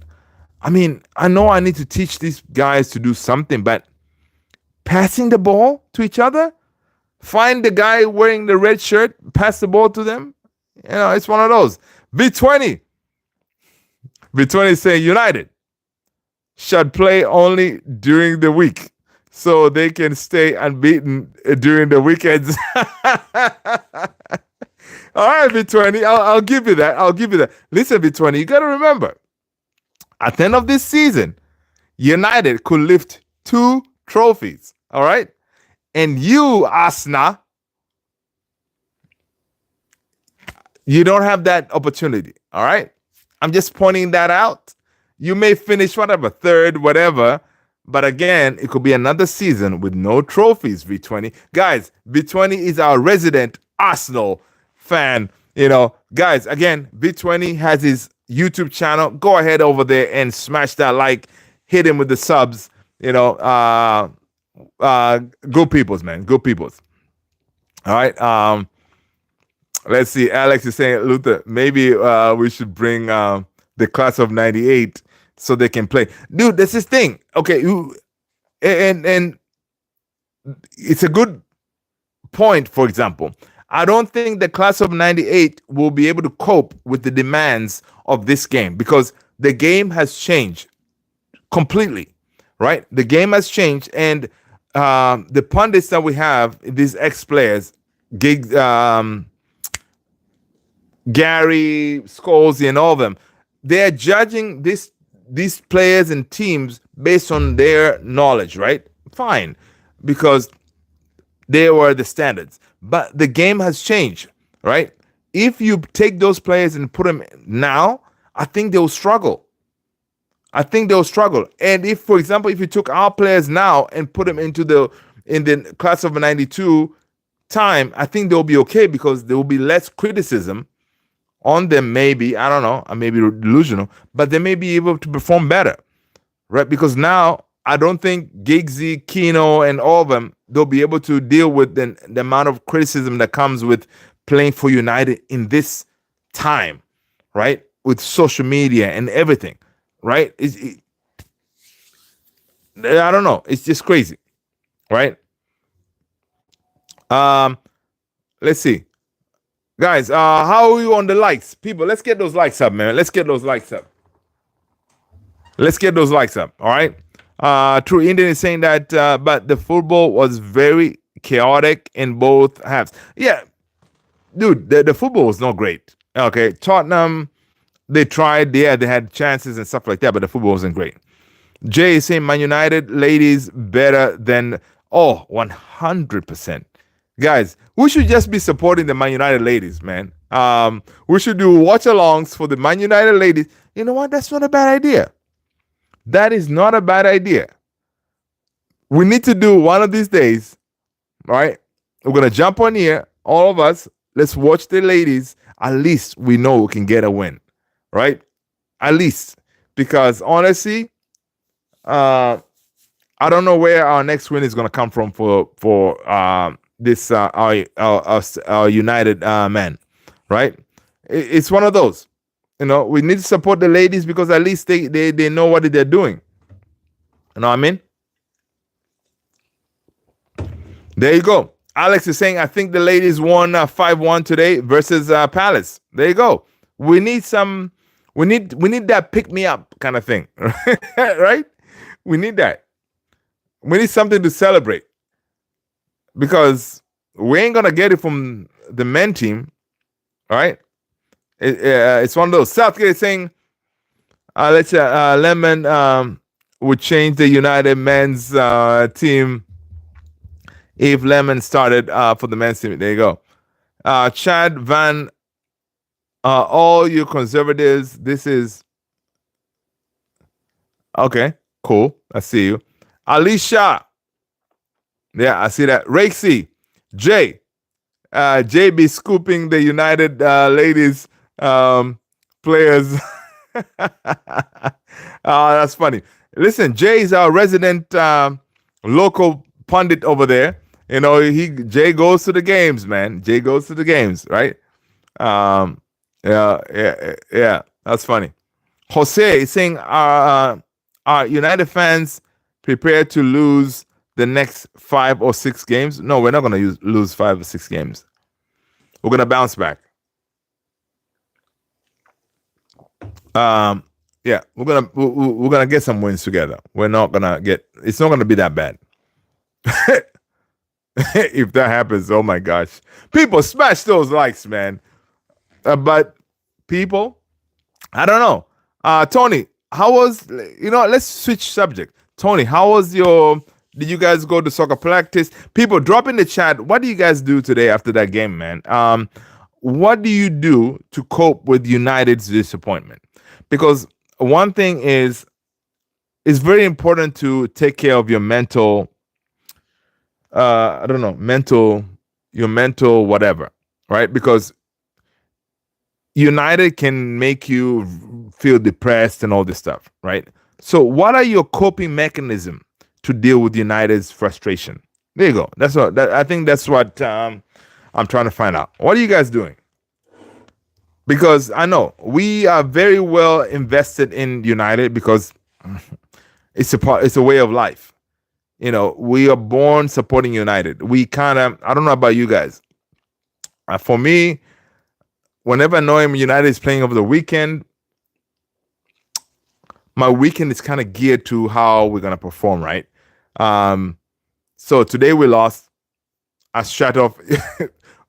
I mean, I know I need to teach these guys to do something, but passing the ball to each other, find the guy wearing the red shirt, pass the ball to them. It's one of those. V20 is saying United should play only during the week so they can stay unbeaten during the weekends. All right, V20, I'll give you that. Listen, V20, you got to remember, at the end of this season, United could lift 2 trophies. All right? And you, Arsenal, you don't have that opportunity. All right? I'm just pointing that out. You may finish whatever, 3rd, whatever. But again, it could be another season with no trophies, V20. Guys, V20 is our resident Arsenal fan. Guys, again, V20 has his YouTube channel. Go ahead over there and smash that like. Hit him with the subs. Go peoples, man. Go peoples. All right. Let's see. Alex is saying, Luther, maybe we should bring the class of 98 so they can play. Dude, that's this thing. Okay, and it's a good point, for example. I don't think the class of 98 will be able to cope with the demands of this game, because the game has changed completely, right? The game has changed, and the pundits that we have, these ex-players, Gary, Scholes, and all of them, they're judging these players and teams based on their knowledge, right? Fine, because they were the standards. But the game has changed, right? If you take those players and put them now, I think they'll struggle. And if, for example, if you took our players now and put them in the class of 92 time, I think they'll be okay, because there will be less criticism on them. Maybe, I don't know, I may be delusional, but they may be able to perform better, right? Because now I don't think Giggsy, Keno, and all of them, they'll be able to deal with the amount of criticism that comes with playing for United in this time, right? With social media and everything, right? I don't know. It's just crazy, right? Let's see. Guys, how are you on the likes? People, let's get those likes up, man. Let's get those likes up. All right? True Indian is saying that, but the football was very chaotic in both halves. Yeah, dude, the football was not great. Okay, Tottenham, they tried. Yeah, they had chances and stuff like that, but the football wasn't great. Jay is saying Man United ladies better than 100%. Guys, we should just be supporting the Man United ladies, man. We should do watch alongs for the Man United ladies. You know what? That's not a bad idea. That is not a bad idea. We need to do one of these days, right? We're gonna jump on here, all of us. Let's watch the ladies. At least we know we can get a win, right? At least, because honestly, I don't know where our next win is gonna come from for this our United men, right? It's one of those. You know, we need to support the ladies because at least they know what they're doing. You know what I mean? There you go. Alex is saying, I think the ladies won 5-1 today versus Palace. There you go. We need some. We need that pick me up kind of thing, right? We need that. We need something to celebrate because we ain't gonna get it from the men team, all right? It's one of those. Southgate is saying, let's Lemon would change the United men's team if Lemon started for the men's team. There you go. Chad Van, all you conservatives, this is okay. Cool. I see you. Alicia. Yeah, I see that. Racy. Jay. JB scooping the United ladies players. That's funny. Listen, Jay is our resident local pundit over there. You know, Jay goes to the games, man. Jay goes to the games, right? Yeah. That's funny. Jose is saying, are United fans prepared to lose the next 5 or 6 games? No, we're not going to lose 5 or 6 games. We're going to bounce back. Yeah, we're gonna get some wins together. We're not gonna get. It's not gonna be that bad. If that happens, oh my gosh, people smash those likes, man. But people, I don't know. Tony, how was? Let's switch subject. Tony, how was your? Did you guys go to soccer practice? People, drop in the chat. What do you guys do today after that game, man? What do you do to cope with United's disappointment? Because one thing is, it's very important to take care of your mental. I don't know, your mental whatever, right? Because United can make you feel depressed and all this stuff, right? So, what are your coping mechanisms to deal with United's frustration? There you go. That's what I think. That's what I'm trying to find out. What are you guys doing? Because I know we are very well invested in United because it's a way of life. You know, we are born supporting United. We kind of, I don't know about you guys. For me, whenever I know United is playing over the weekend, my weekend is kind of geared to how we're gonna perform, right? So today we lost. I shut off.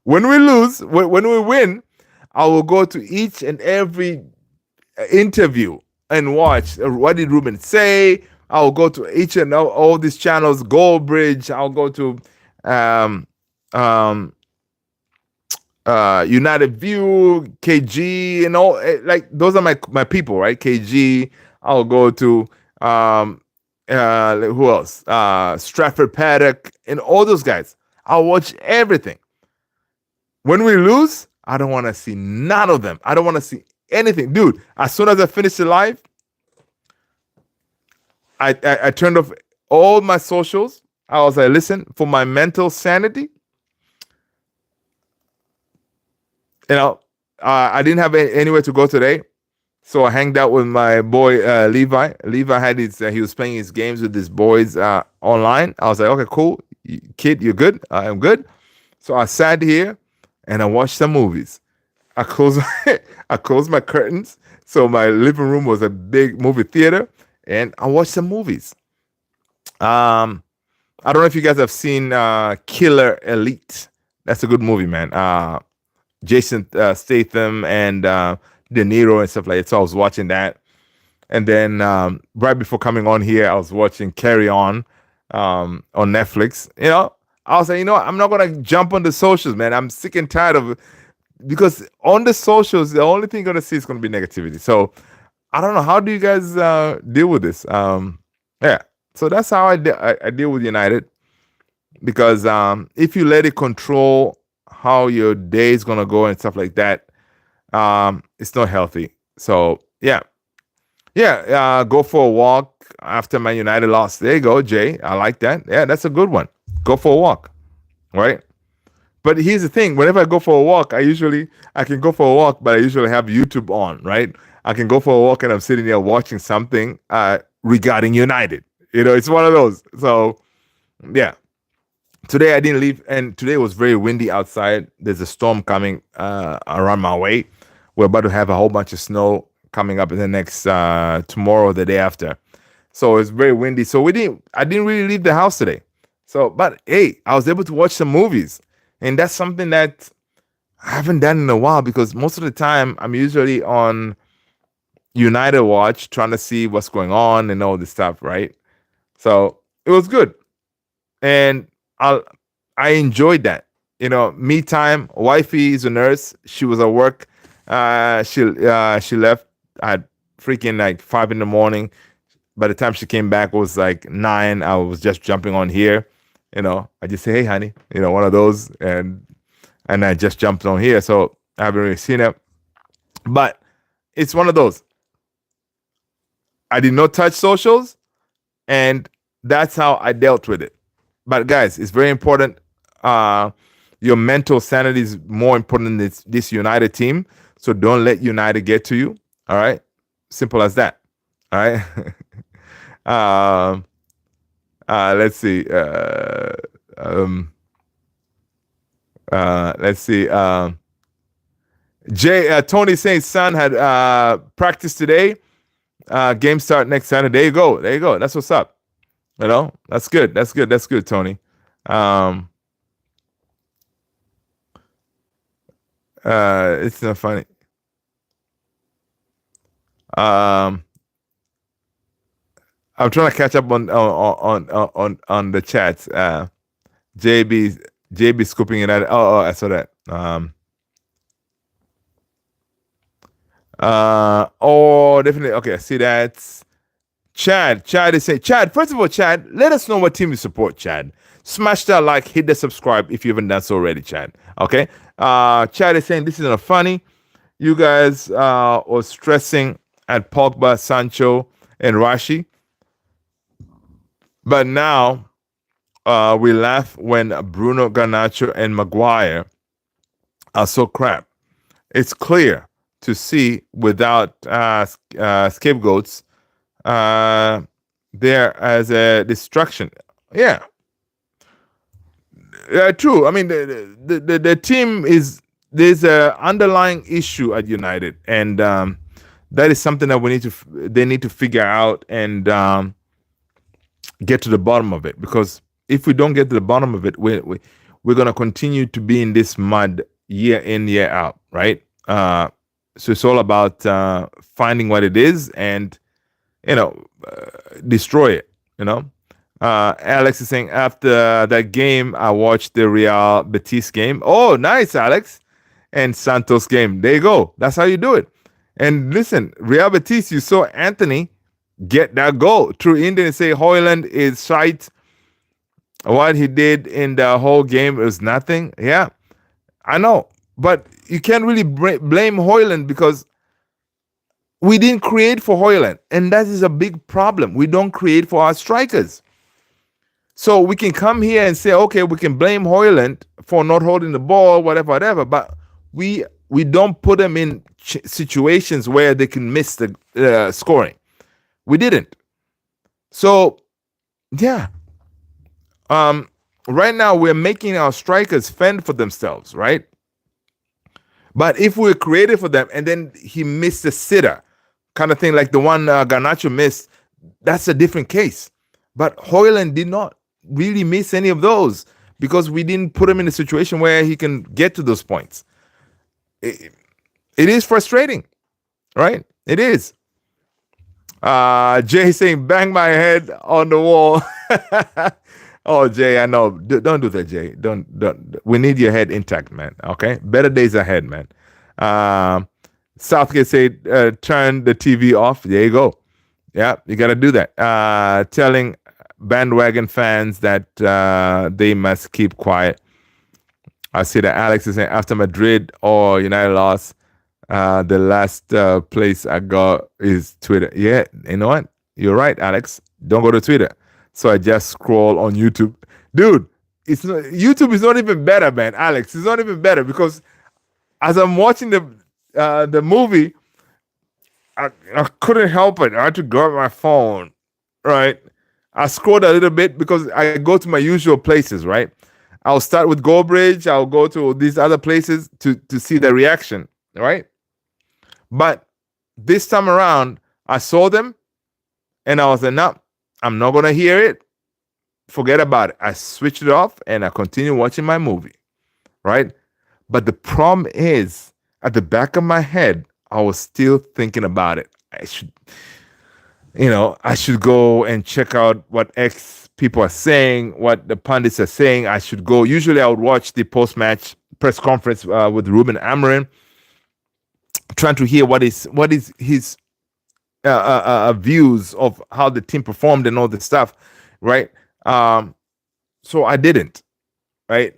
When we lose, when we win, I will go to each and every interview and watch what did Ruben say. I'll go to each and all these channels, Goldbridge. I'll go to United View, KG, and all. Like those are my people, right? KG. I'll go to who else? Stratford Paddock and all those guys. I'll watch everything. When we lose, I don't want to see none of them. I don't want to see anything. Dude, as soon as I finish the live, I turned off all my socials. I was like, listen, for my mental sanity, I didn't have anywhere to go today. So I hanged out with my boy, Levi. Levi had he was playing his games with his boys online. I was like, okay, cool. Kid, you're good? I am good. So I sat here and I watched some movies. I closed my curtains. So my living room was a big movie theater. And I watched some movies. I don't know if you guys have seen Killer Elite. That's a good movie, man. Jason Statham and De Niro and stuff like that. So I was watching that. And then right before coming on here, I was watching Carry On Netflix. I was like, you know what? I'm not gonna jump on the socials, man. I'm sick and tired of, because on the socials, the only thing you're gonna see is gonna be negativity. So I don't know. How do you guys deal with this? Yeah. So that's how I deal with United, because if you let it control how your day is gonna go and stuff like that, it's not healthy. So yeah, yeah. Go for a walk after Man United lost. There you go, Jay. I like that. Yeah, that's a good one. Go for a walk, right? But here's the thing: whenever I go for a walk, I can go for a walk, but I usually have YouTube on, right? I can go for a walk and I'm sitting there watching something regarding United. It's one of those. So yeah, today I didn't leave, and today was very windy outside. There's a storm coming around my way. We're about to have a whole bunch of snow coming up in the next tomorrow, or the day after. So it's very windy. So I didn't really leave the house today. So, but hey, I was able to watch some movies, and that's something that I haven't done in a while, because most of the time I'm usually on United Watch trying to see what's going on and all this stuff, right? So it was good, and I enjoyed that. Me time. Wifey is a nurse. She was at work. She left at freaking like 5 in the morning. By the time she came back, it was like 9. I was just jumping on here. I just say, "Hey, honey," one of those, and I just jumped on here. So I haven't really seen it, but it's one of those. I did not touch socials, and that's how I dealt with it. But guys, it's very important. Your mental sanity is more important than this United team. So don't let United get to you. All right, simple as that. All right. Let's see. Let's see. Tony saying son had practice today. Game start next Saturday. There you go. There you go. That's what's up. That's good. That's good. That's good, Tony. It's not funny. I'm trying to catch up on the chats. JB scooping it out. Oh, I saw that. Definitely. Okay, I see that. Chad is saying, Chad, first of all, Chad, let us know what team you support, Chad. Smash that like, hit the subscribe if you haven't done so already, Chad. Okay. Chad is saying this is not funny. You guys were stressing at Pogba, Sancho, and Rashi. But now we laugh when Bruno, Garnacho, and Maguire are so crap. It's clear to see without scapegoats there as a distraction. Yeah. True. I mean, the team there's an underlying issue at United, and that is something that they need to figure out and get to the bottom of it. Because if we don't get to the bottom of it, we're going to continue to be in this mud year in, year out, right? So it's all about finding what it is and destroy it. Alex is saying after that game, I watched the Real Betis game. Oh, nice, Alex. And Santos game. There you go. That's how you do it. And listen, Real Betis, you saw Anthony get that goal. True Indian say Hoyland is shite. What he did in the whole game was nothing. Yeah, I know. But you can't really blame Hoyland, because we didn't create for Hoyland. And that is a big problem. We don't create for our strikers. So we can come here and say, okay, we can blame Hoyland for not holding the ball, whatever. But we don't put them in situations where they can miss the scoring. We didn't. So, yeah. Right now, we're making our strikers fend for themselves, right? But if we're creative for them and then he missed a sitter, kind of thing like the one Garnacho missed, that's a different case. But Hoyland did not really miss any of those because we didn't put him in a situation where he can get to those points. It is frustrating, right? It is. Jay saying, bang my head on the wall. Oh, Jay, I know. Don't do that, Jay. Don't. We need your head intact, man. Okay, better days ahead, man. Um, Southgate said, "Turn the TV off." There you go. Yeah, you got to do that. Telling bandwagon fans that they must keep quiet. I see that Alex is saying after Madrid or United lost, the last place I go is Twitter. Yeah, you know what? You're right, Alex. Don't go to Twitter. So I just scroll on YouTube. Dude, YouTube is not even better, man. Alex, it's not even better because as I'm watching the movie, I couldn't help it. I had to grab my phone, right? I scrolled a little bit because I go to my usual places, right? I'll start with Goldbridge. I'll go to these other places to see the reaction, right? But this time around, I saw them and I was like, no, I'm not going to hear it. Forget about it. I switched it off and I continued watching my movie, right? But the problem is, at the back of my head, I was still thinking about it. I should go and check out what X people are saying, what the pundits are saying. I should go. Usually, I would watch the post-match press conference with Ruben Amorim, trying to hear what is his views of how the team performed and all this stuff, right? So I didn't, right?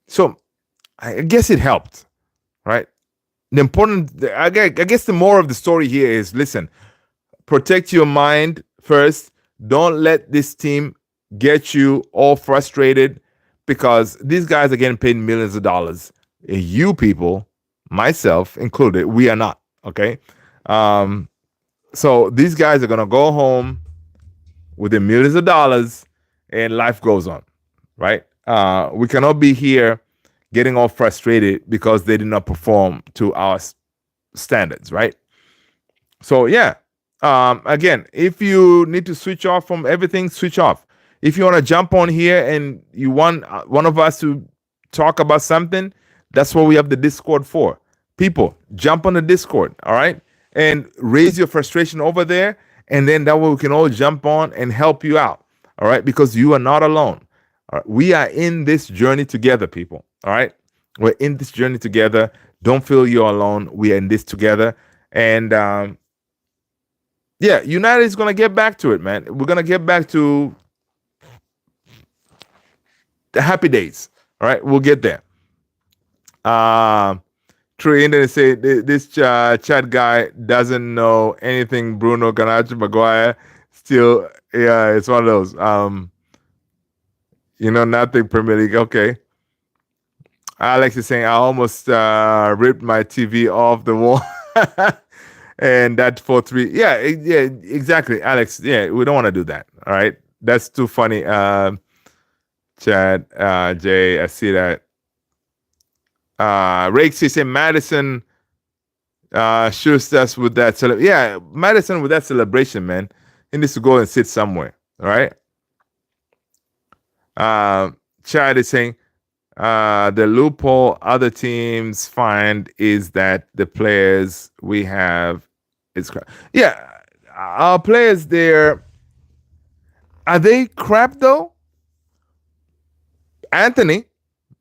So I guess it helped, right? I guess the moral of the story here is, listen, protect your mind first. Don't let this team get you all frustrated because these guys are getting paid millions of dollars. You people, myself included, we are not, okay? So these guys are going to go home with the millions of dollars and life goes on, right? We cannot be here getting all frustrated because they did not perform to our standards, right? So yeah, again, if you need to switch off from everything, switch off. If you want to jump on here and you want one of us to talk about something, that's what we have the Discord for. People, jump on the Discord, all right? And raise your frustration over there. And then that way we can all jump on and help you out, all right? Because you are not alone. All right? We are in this journey together, people, all right? We're in this journey together. Don't feel you're alone. We are in this together. And yeah, United is going to get back to it, man. We're going to get back to the happy days, all right? We'll get there. Trey Indian say this chat guy doesn't know anything. Bruno Ganacho Maguire still, yeah, it's one of those. Nothing Premier League. Okay. Alex is saying I almost ripped my TV off the wall, and that 4-3. Yeah, exactly, Alex. Yeah, we don't want to do that. All right, that's too funny. Chad, Jay, I see that. Rakes is saying Madison shoots us with that. Yeah, Madison with that celebration, man. He needs to go and sit somewhere. All right. Chad is saying the loophole other teams find is that the players we have is crap. Yeah, our players there, are they crap though? Anthony,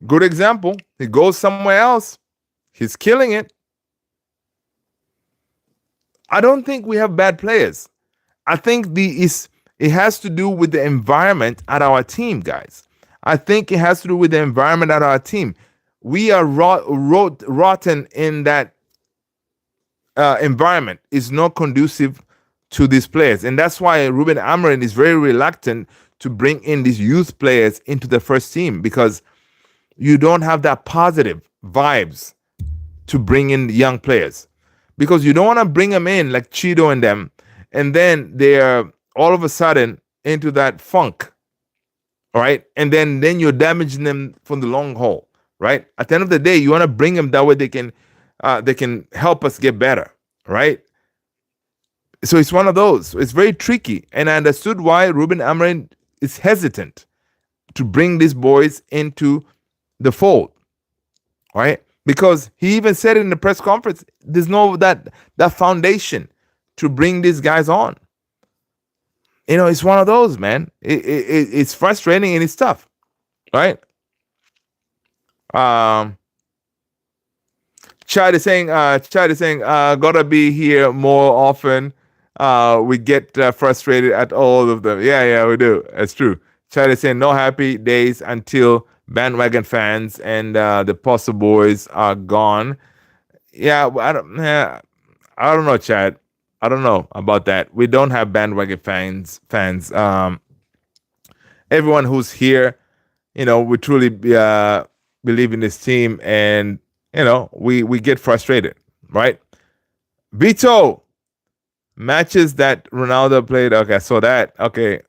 good example. He goes somewhere else. He's killing it. I don't think we have bad players. I think it has to do with the environment at our team, guys. I think it has to do with the environment at our team. We are rotten in that environment. It's not conducive to these players. And that's why Ruben Amorim is very reluctant to bring in these youth players into the first team, because you don't have that positive vibes to bring in young players, because you don't want to bring them in like Cheeto and them, and then they're all of a sudden into that funk, all right? And then you're damaging them from the long haul, right? At the end of the day, you want to bring them that way they can help us get better, right? So it's one of those. It's very tricky, and I understood why Ruben Amorim is hesitant to bring these boys into the fold, right? Because he even said it in the press conference, there's no that foundation to bring these guys on. It's one of those, man. It's frustrating and it's tough, right? Um, Chad is saying, gotta be here more often. We get frustrated at all of them. Yeah, we do. It's true. Chad is saying, no happy days until bandwagon fans and the Postal Boys are gone. Yeah, I don't know, Chad. I don't know about that. We don't have bandwagon fans. Everyone who's here, we truly believe in this team, and we get frustrated, right? Vito, matches that Ronaldo played. Okay, I saw that. Okay,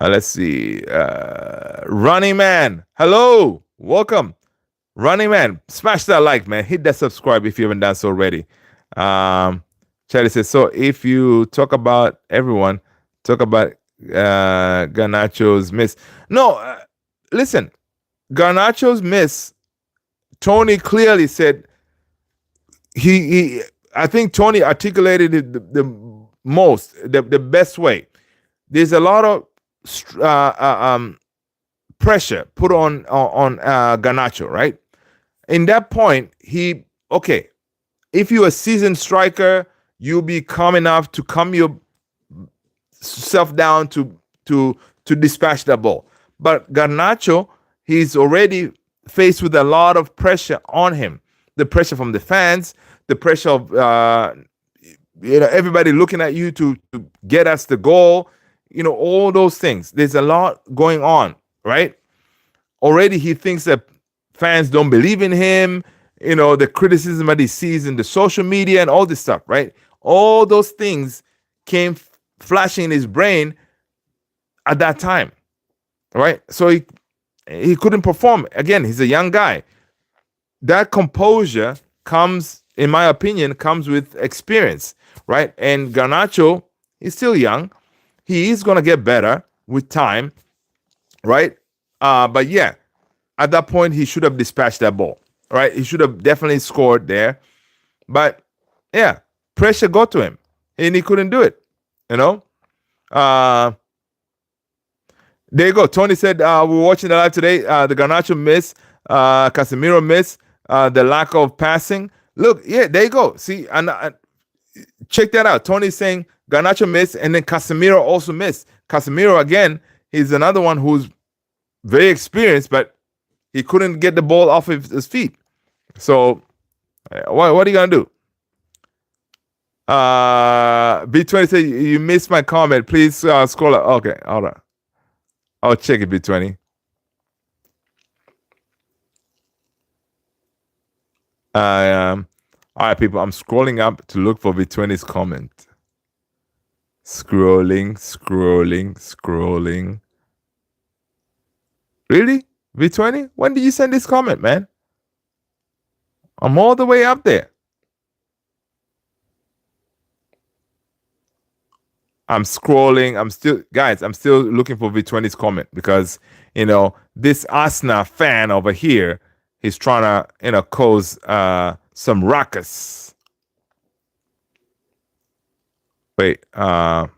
let's see. Running Man, hello, welcome. Running Man, smash that like, man. Hit that subscribe if you haven't done so already. Charlie says, so if you talk about everyone, talk about Garnacho's miss. No, listen, Garnacho's miss, Tony clearly said I think Tony articulated it the best way. There's a lot of pressure put on Garnacho, right? In that point, if you're a seasoned striker, you'll be calm enough to calm yourself down to dispatch the ball. But Garnacho, he's already faced with a lot of pressure on him. The pressure from the fans, the pressure of everybody looking at you to get us the goal. All those things. There's a lot going on, right? Already he thinks that fans don't believe in him. The criticism that he sees in the social media and all this stuff, right? All those things came flashing in his brain at that time, right? So he couldn't perform. Again, he's a young guy. That composure comes, in my opinion, comes with experience, right? And Garnacho is still young. He is going to get better with time, right? But yeah, at that point, he should have dispatched that ball, right? He should have definitely scored there. But yeah, pressure got to him, and he couldn't do it, there you go. Tony said, we're watching the live today. The Garnacho miss, Casemiro miss, the lack of passing. Look, yeah, there you go. See, and check that out. Tony's saying Garnacho missed, and then Casemiro also missed. Casemiro, again, he's another one who's very experienced, but he couldn't get the ball off of his feet. So, what are you going to do? B20 said, you missed my comment. Please scroll up. Okay, all right. I'll check it, B20. All right, people. I'm scrolling up to look for B20's comment. Scrolling. Really? V20? When did you send this comment, man? I'm all the way up there. I'm scrolling. I'm still looking for V20's comment because, this Arsenal fan over here, he's trying to, cause some ruckus. Wait, I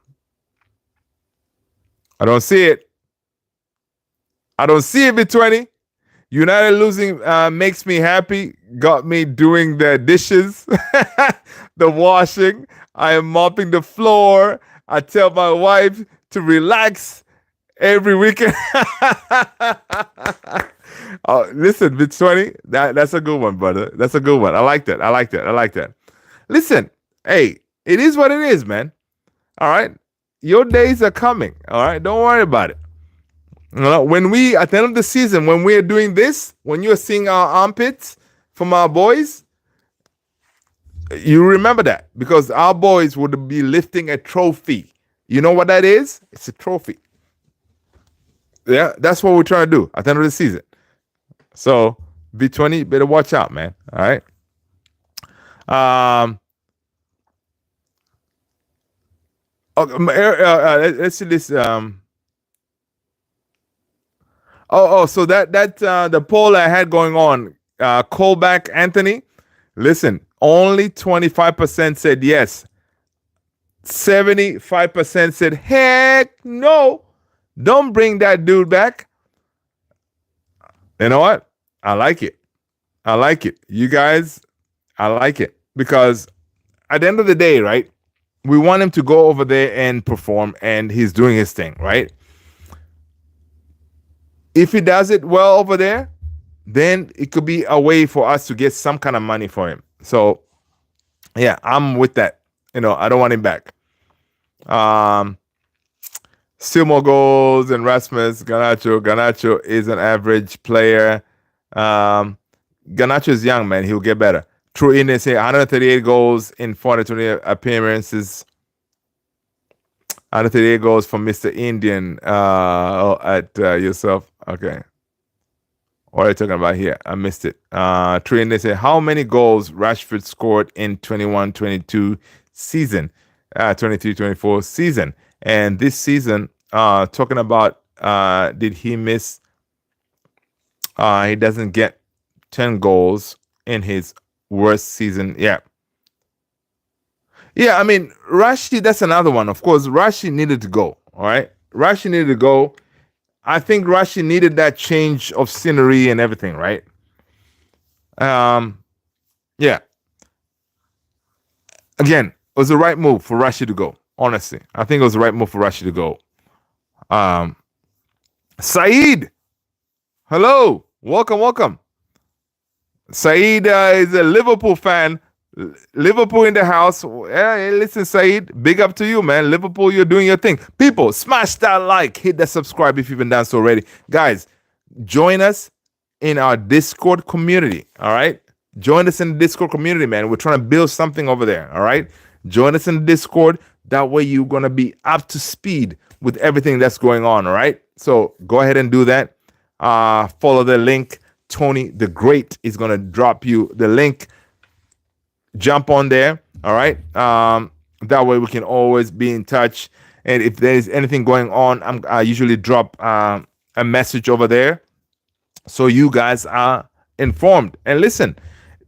don't see it. I don't see it, V20. United losing makes me happy. Got me doing the dishes, the washing. I am mopping the floor. I tell my wife to relax every weekend. Oh, listen, V20, that's a good one, brother. That's a good one. I like that. Listen, hey, it is what it is, man. All right? Your days are coming. All right? Don't worry about it. When we, at the end of the season, when we are doing this, when you're seeing our armpits from our boys, you remember that because our boys would be lifting a trophy. You know what that is? It's a trophy. Yeah, that's what we're trying to do at the end of the season. So, B20, better watch out, man. All right. Let's see this. So that the poll I had going on, callback Anthony. Listen, only 25% said yes. 75% said, heck no, don't bring that dude back. You know what? I like it. I like it. You guys, I like it. Because at the end of the day, right, we want him to go over there and perform, and he's doing his thing, right? If he does it well over there, then it could be a way for us to get some kind of money for him. So, yeah, I'm with that. I don't want him back. Still more goals than Rasmus Garnacho. Garnacho is an average player. Garnacho is young, man. He'll get better. True Indian say 138 goals in 420 appearances. 138 goals from Mr. Indian at yourself. Okay. What are you talking about here? I missed it. True Indian say, how many goals Rashford scored in 21-22 season? 23-24 season. And this season, talking about did he miss? He doesn't get 10 goals in his worst season. Yeah. Yeah, I mean, Rashi, that's another one. Of course, Rashi needed to go. All right. Rashi needed to go. I think Rashi needed that change of scenery and everything, right? Yeah. Again, it was the right move for Rashi to go. Honestly, I think it was the right move for Rashi to go. Saeed, hello, welcome. Saeed is a Liverpool fan. Liverpool in the house. Hey, listen, Saeed, big up to you, man. Liverpool, you're doing your thing. People, smash that like, hit that subscribe if you haven't done so already. Guys, join us in our Discord community, all right? Join us in the Discord community, man. We're trying to build something over there, all right? Join us in the Discord. That way you're going to be up to speed with everything that's going on, all right? So go ahead and do that. Follow the link. Tony the Great is going to drop you the link. Jump on there, all right? That way we can always be in touch. And if there's anything going on, I usually drop a message over there so you guys are informed. And listen,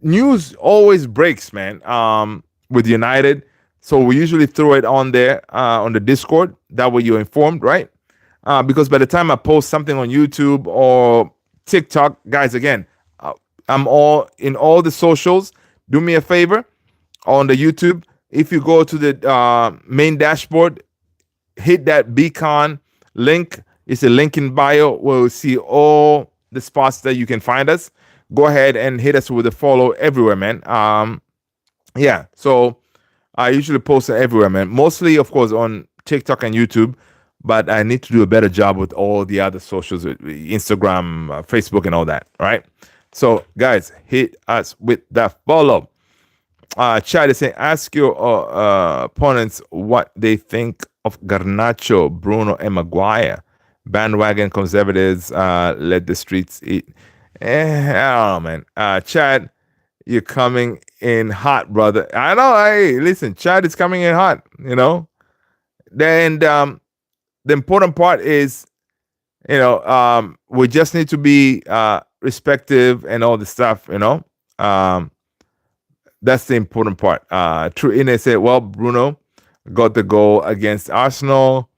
news always breaks, man, with United. So we usually throw it on there on the Discord. That way you're informed, right? Because by the time I post something on YouTube or TikTok, guys, again, I'm all in all the socials. Do me a favor on the YouTube. If you go to the main dashboard, hit that beacon link. It's a link in bio where you'll see all the spots that you can find us. Go ahead and hit us with a follow everywhere, man. Yeah, so I usually post it everywhere, man. Mostly, of course, on TikTok and YouTube, but I need to do a better job with all the other socials, Instagram, Facebook, and all that, right? So, guys, hit us with that follow. Chad is saying, ask your opponents what they think of Garnacho, Bruno, and Maguire. Bandwagon conservatives let the streets eat. I don't know, man. Chad, you're coming in hot, brother. I know. Hey, listen, Chad is coming in hot, Then the important part is, we just need to be respective and all the stuff, that's the important part. True Ine said, well, Bruno got the goal against Arsenal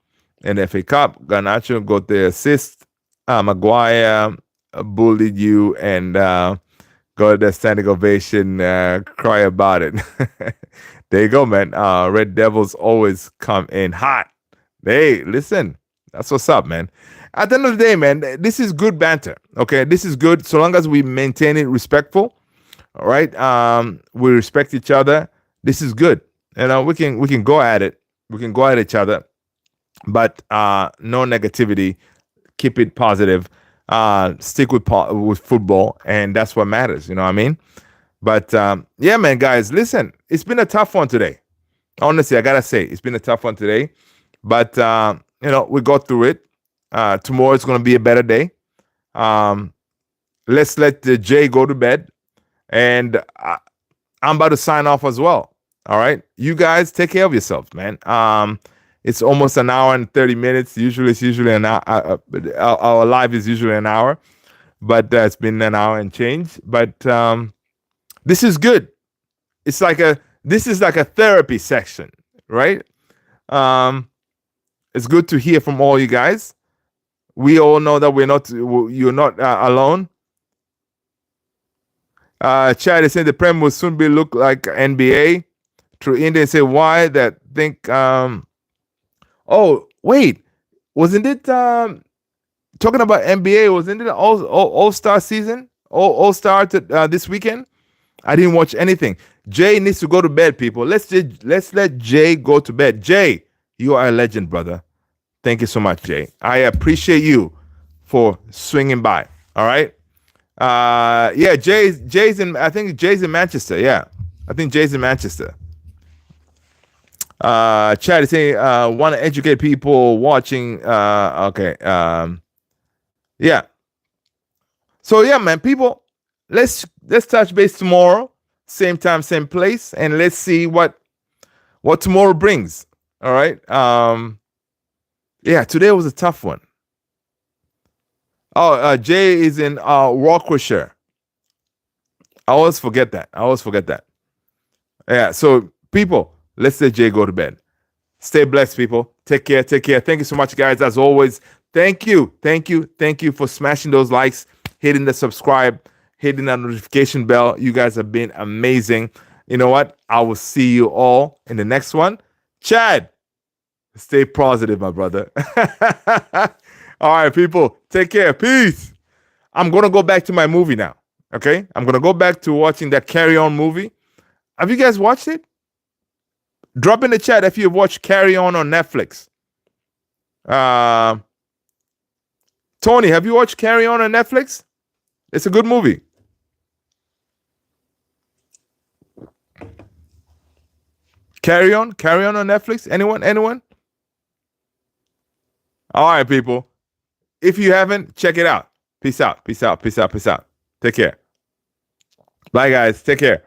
in the FA Cup. Garnacho got the assist. Maguire bullied you and got the standing ovation. Cry about it. There you go, man. Red Devils always come in hot. Hey, listen, that's what's up, man. At the end of the day, man, this is good banter. Okay, this is good so long as we maintain it respectful. All right, we respect each other. This is good. We can go at it. We can go at each other, but no negativity. Keep it positive. Stick with football, and that's what matters. You know what I mean? But yeah, man, guys, listen. It's been a tough one today. Honestly, I gotta say, it's been a tough one today. But we got through it. Tomorrow is gonna be a better day. Let's let the Jay go to bed. And I'm about to sign off as well. All right. You guys take care of yourselves, man. It's almost an hour and 30 minutes. Usually it's usually an hour. Our live is usually an hour, but it's been an hour and change. But this is good. This is like a therapy section, right? It's good to hear from all you guys. We all know that you're not alone. Chad is saying the Prem will soon be look like NBA. True Indian say why that think. Oh wait, wasn't it talking about NBA? Wasn't it All-Star season? All-Star this weekend? I didn't watch anything. Jay needs to go to bed, people. Let's let Jay go to bed. Jay, you are a legend, brother. Thank you so much, Jay. I appreciate you for swinging by. All right. Yeah, Jay's in. I think Jay's in Manchester. Yeah, I think Jay's in Manchester. Chad is saying want to educate people watching. Okay. Yeah. So yeah, man, people, let's touch base tomorrow, same time, same place, and let's see what tomorrow brings. All right. Yeah, today was a tough one. Oh, Jay is in Warwickshire. I always forget that. Yeah. So people, let's let Jay go to bed. Stay blessed, people. Take care. Thank you so much, guys. As always, thank you for smashing those likes, hitting the subscribe, hitting that notification bell. You guys have been amazing. You know what? I will see you all in the next one. Chad, stay positive, my brother. All right, people. Take care. Peace. I'm going to go back to my movie now. Okay? I'm going to go back to watching that Carry On movie. Have you guys watched it? Drop in the chat if you've watched Carry On Netflix. Tony, have you watched Carry On Netflix? It's a good movie. Carry On on Netflix? Anyone? All right, people. If you haven't, check it out. Peace out. Take care. Bye, guys. Take care.